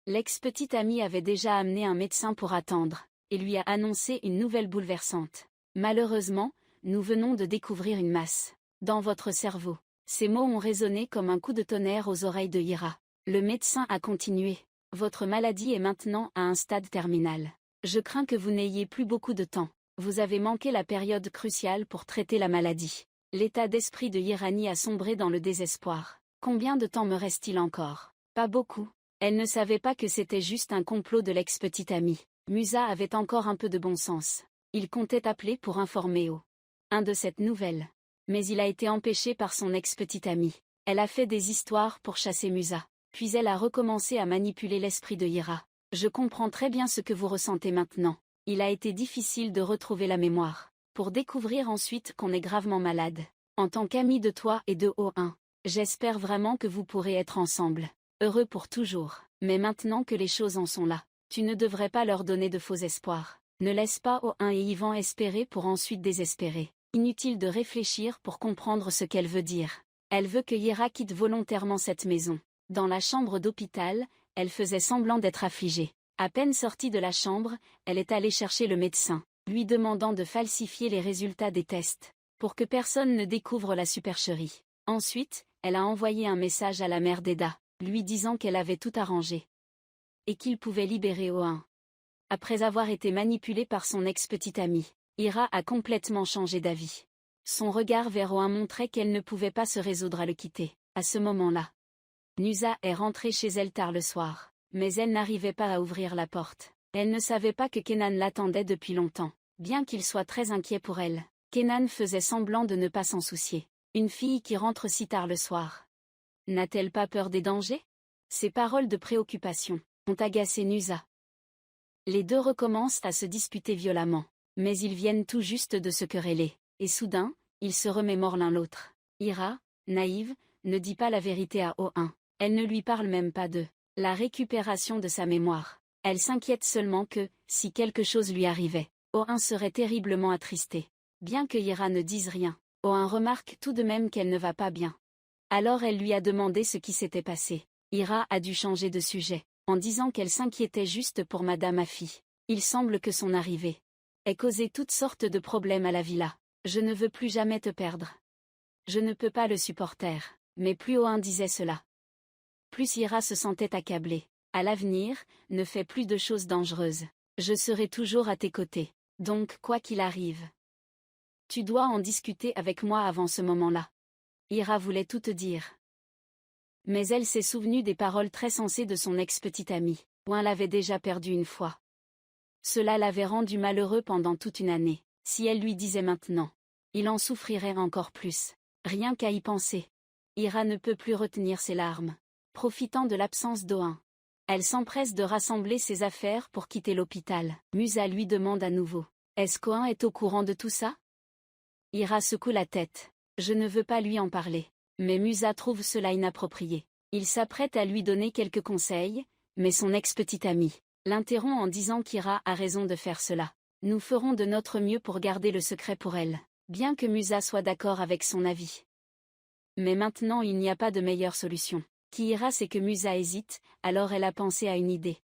L'ex-petite amie avait déjà amené un médecin pour attendre, et lui a annoncé une nouvelle bouleversante. Malheureusement, nous venons de découvrir une masse dans votre cerveau. Ces mots ont résonné comme un coup de tonnerre aux oreilles de Ira. Le médecin a continué. Votre maladie est maintenant à un stade terminal. Je crains que vous n'ayez plus beaucoup de temps. Vous avez manqué la période cruciale pour traiter la maladie. L'état d'esprit de Irani a sombré dans le désespoir. Combien de temps me reste-t-il encore? Pas beaucoup. Elle ne savait pas que c'était juste un complot de l'ex-petite amie. Musa avait encore un peu de bon sens. Il comptait appeler pour informer Oh1 de cette nouvelle. Mais il a été empêché par son ex-petite amie. Elle a fait des histoires pour chasser Musa. Puis elle a recommencé à manipuler l'esprit de Ira. Je comprends très bien ce que vous ressentez maintenant. Il a été difficile de retrouver la mémoire. Pour découvrir ensuite qu'on est gravement malade. En tant qu'ami de toi et de Oh1, j'espère vraiment que vous pourrez être ensemble. Heureux pour toujours. Mais maintenant que les choses en sont là, tu ne devrais pas leur donner de faux espoirs. Ne laisse pas Oh1 et Yvan espérer pour ensuite désespérer. Inutile de réfléchir pour comprendre ce qu'elle veut dire. Elle veut que Ira quitte volontairement cette maison. Dans la chambre d'hôpital, elle faisait semblant d'être affligée. À peine sortie de la chambre, elle est allée chercher le médecin, lui demandant de falsifier les résultats des tests, pour que personne ne découvre la supercherie. Ensuite, elle a envoyé un message à la mère d'Eda, lui disant qu'elle avait tout arrangé. Et qu'il pouvait libérer Oh1. Après avoir été manipulée par son ex-petite amie, Ira a complètement changé d'avis. Son regard vers Oh1 montrait qu'elle ne pouvait pas se résoudre à le quitter. À ce moment-là, Nusa est rentrée chez elle tard le soir, mais elle n'arrivait pas à ouvrir la porte. Elle ne savait pas que Kenan l'attendait depuis longtemps. Bien qu'il soit très inquiet pour elle, Kenan faisait semblant de ne pas s'en soucier. Une fille qui rentre si tard le soir. N'a-t-elle pas peur des dangers? Ces paroles de préoccupation ont agacé Nusa. Les deux recommencent à se disputer violemment, mais ils viennent tout juste de se quereller, et soudain, ils se remémorent l'un l'autre. Ira, naïve, ne dit pas la vérité à Oh1. Elle ne lui parle même pas de la récupération de sa mémoire. Elle s'inquiète seulement que, si quelque chose lui arrivait, Oh1 serait terriblement attristé. Bien que Ira ne dise rien, Oh1 remarque tout de même qu'elle ne va pas bien. Alors elle lui a demandé ce qui s'était passé. Ira a dû changer de sujet, en disant qu'elle s'inquiétait juste pour Madame Afi. Il semble que son arrivée ait causé toutes sortes de problèmes à la villa. Je ne veux plus jamais te perdre. Je ne peux pas le supporter. Mais plus Oh1 disait cela, plus Ira se sentait accablée. À l'avenir, ne fais plus de choses dangereuses. Je serai toujours à tes côtés. Donc quoi qu'il arrive, tu dois en discuter avec moi avant ce moment-là. Ira voulait tout te dire. Mais elle s'est souvenue des paroles très sensées de son ex-petite amie. Oh1 l'avait déjà perdu une fois. Cela l'avait rendu malheureux pendant toute une année. Si elle lui disait maintenant, il en souffrirait encore plus. Rien qu'à y penser. Ira ne peut plus retenir ses larmes. Profitant de l'absence d'O1, elle s'empresse de rassembler ses affaires pour quitter l'hôpital. Musa lui demande à nouveau Est-ce qu'Oin est au courant de tout ça? Ira secoue la tête. Je ne veux pas lui en parler. Mais Musa trouve cela inapproprié. Il s'apprête à lui donner quelques conseils, mais son ex-petite amie l'interrompt en disant qu'Ira a raison de faire cela. Nous ferons de notre mieux pour garder le secret pour elle, bien que Musa soit d'accord avec son avis. Mais maintenant il n'y a pas de meilleure solution. Qui ira c'est que Musa hésite, alors elle a pensé à une idée.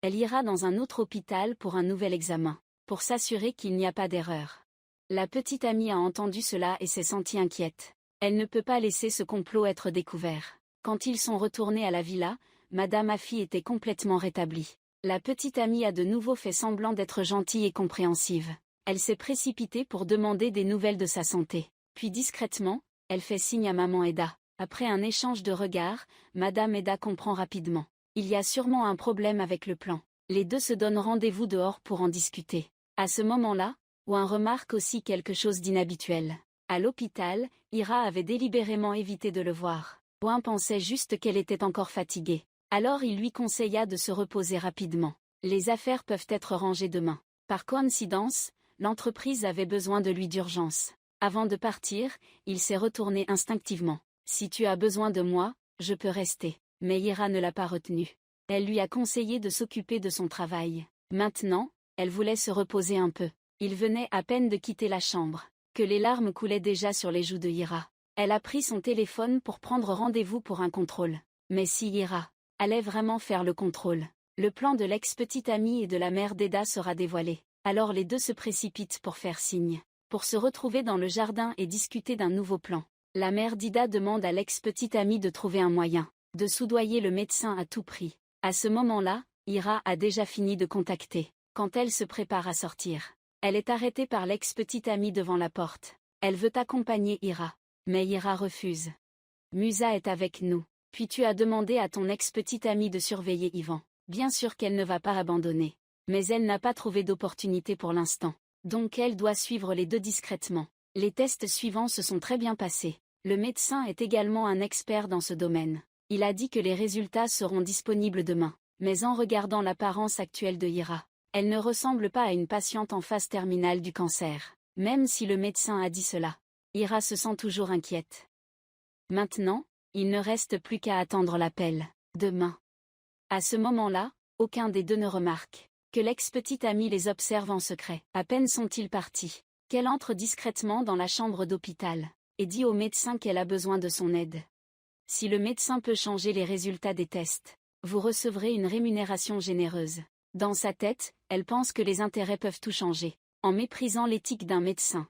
Elle ira dans un autre hôpital pour un nouvel examen, pour s'assurer qu'il n'y a pas d'erreur. La petite amie a entendu cela et s'est sentie inquiète. Elle ne peut pas laisser ce complot être découvert. Quand ils sont retournés à la villa, Madame Afi était complètement rétablie. La petite amie a de nouveau fait semblant d'être gentille et compréhensive. Elle s'est précipitée pour demander des nouvelles de sa santé. Puis discrètement, elle fait signe à maman Eda. Après un échange de regards, Madame Eda comprend rapidement. Il y a sûrement un problème avec le plan. Les deux se donnent rendez-vous dehors pour en discuter. À ce moment-là, Oin remarque aussi quelque chose d'inhabituel. À l'hôpital, Ira avait délibérément évité de le voir. Oin pensait juste qu'elle était encore fatiguée. Alors il lui conseilla de se reposer rapidement. Les affaires peuvent être rangées demain. Par coïncidence, l'entreprise avait besoin de lui d'urgence. Avant de partir, il s'est retourné instinctivement. Si tu as besoin de moi, je peux rester. Mais Ira ne l'a pas retenu. Elle lui a conseillé de s'occuper de son travail. Maintenant, elle voulait se reposer un peu. Il venait à peine de quitter la chambre, que les larmes coulaient déjà sur les joues de Ira. Elle a pris son téléphone pour prendre rendez-vous pour un contrôle. Mais si Ira allait vraiment faire le contrôle, le plan de l'ex-petite amie et de la mère d'Eda sera dévoilé. Alors les deux se précipitent pour faire signe, pour se retrouver dans le jardin et discuter d'un nouveau plan. La mère d'Ida demande à l'ex-petite amie de trouver un moyen de soudoyer le médecin à tout prix. À ce moment-là, Ira a déjà fini de contacter. Quand elle se prépare à sortir, elle est arrêtée par l'ex-petite amie devant la porte. Elle veut accompagner Ira, mais Ira refuse. Musa est avec nous. Puis tu as demandé à ton ex-petite amie de surveiller Ivan. Bien sûr qu'elle ne va pas abandonner. Mais elle n'a pas trouvé d'opportunité pour l'instant. Donc elle doit suivre les deux discrètement. Les tests suivants se sont très bien passés. Le médecin est également un expert dans ce domaine. Il a dit que les résultats seront disponibles demain. Mais en regardant l'apparence actuelle de Ira, elle ne ressemble pas à une patiente en phase terminale du cancer. Même si le médecin a dit cela, Ira se sent toujours inquiète. Maintenant, il ne reste plus qu'à attendre l'appel, demain. À ce moment-là, aucun des deux ne remarque que l'ex-petite amie les observe en secret. À peine sont-ils partis, qu'elle entre discrètement dans la chambre d'hôpital, et dit au médecin qu'elle a besoin de son aide. Si le médecin peut changer les résultats des tests, vous recevrez une rémunération généreuse. Dans sa tête, elle pense que les intérêts peuvent tout changer, en méprisant l'éthique d'un médecin.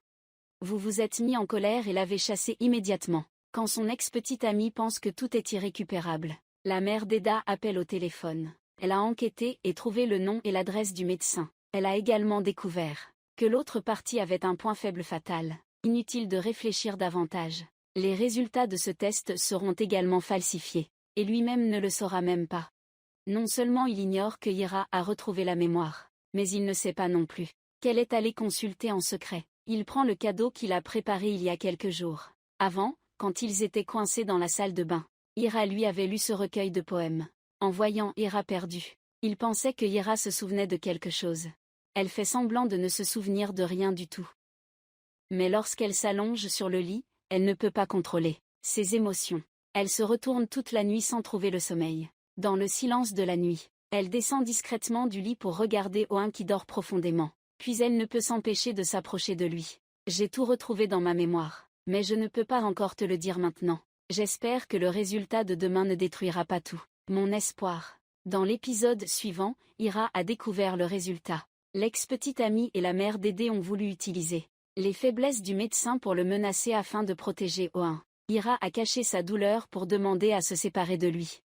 Vous vous êtes mis en colère et l'avez chassé immédiatement. Quand son ex-petite amie pense que tout est irrécupérable, la mère d'Eda appelle au téléphone. Elle a enquêté et trouvé le nom et l'adresse du médecin. Elle a également découvert que l'autre partie avait un point faible fatal. Inutile de réfléchir davantage. Les résultats de ce test seront également falsifiés. Et lui-même ne le saura même pas. Non seulement il ignore que Ira a retrouvé la mémoire, mais il ne sait pas non plus qu'elle est allée consulter en secret. Il prend le cadeau qu'il a préparé il y a quelques jours. Avant, quand ils étaient coincés dans la salle de bain, Ira lui avait lu ce recueil de poèmes. En voyant Ira perdue, il pensait que Ira se souvenait de quelque chose. Elle fait semblant de ne se souvenir de rien du tout. Mais lorsqu'elle s'allonge sur le lit, elle ne peut pas contrôler ses émotions. Elle se retourne toute la nuit sans trouver le sommeil. Dans le silence de la nuit, elle descend discrètement du lit pour regarder Oin qui dort profondément. Puis elle ne peut s'empêcher de s'approcher de lui. J'ai tout retrouvé dans ma mémoire, mais je ne peux pas encore te le dire maintenant. J'espère que le résultat de demain ne détruira pas tout. Mon espoir. Dans l'épisode suivant, Ira a découvert le résultat. L'ex-petite amie et la mère d'Edé ont voulu utiliser les faiblesses du médecin pour le menacer afin de protéger Oin. Ira a caché sa douleur pour demander à se séparer de lui.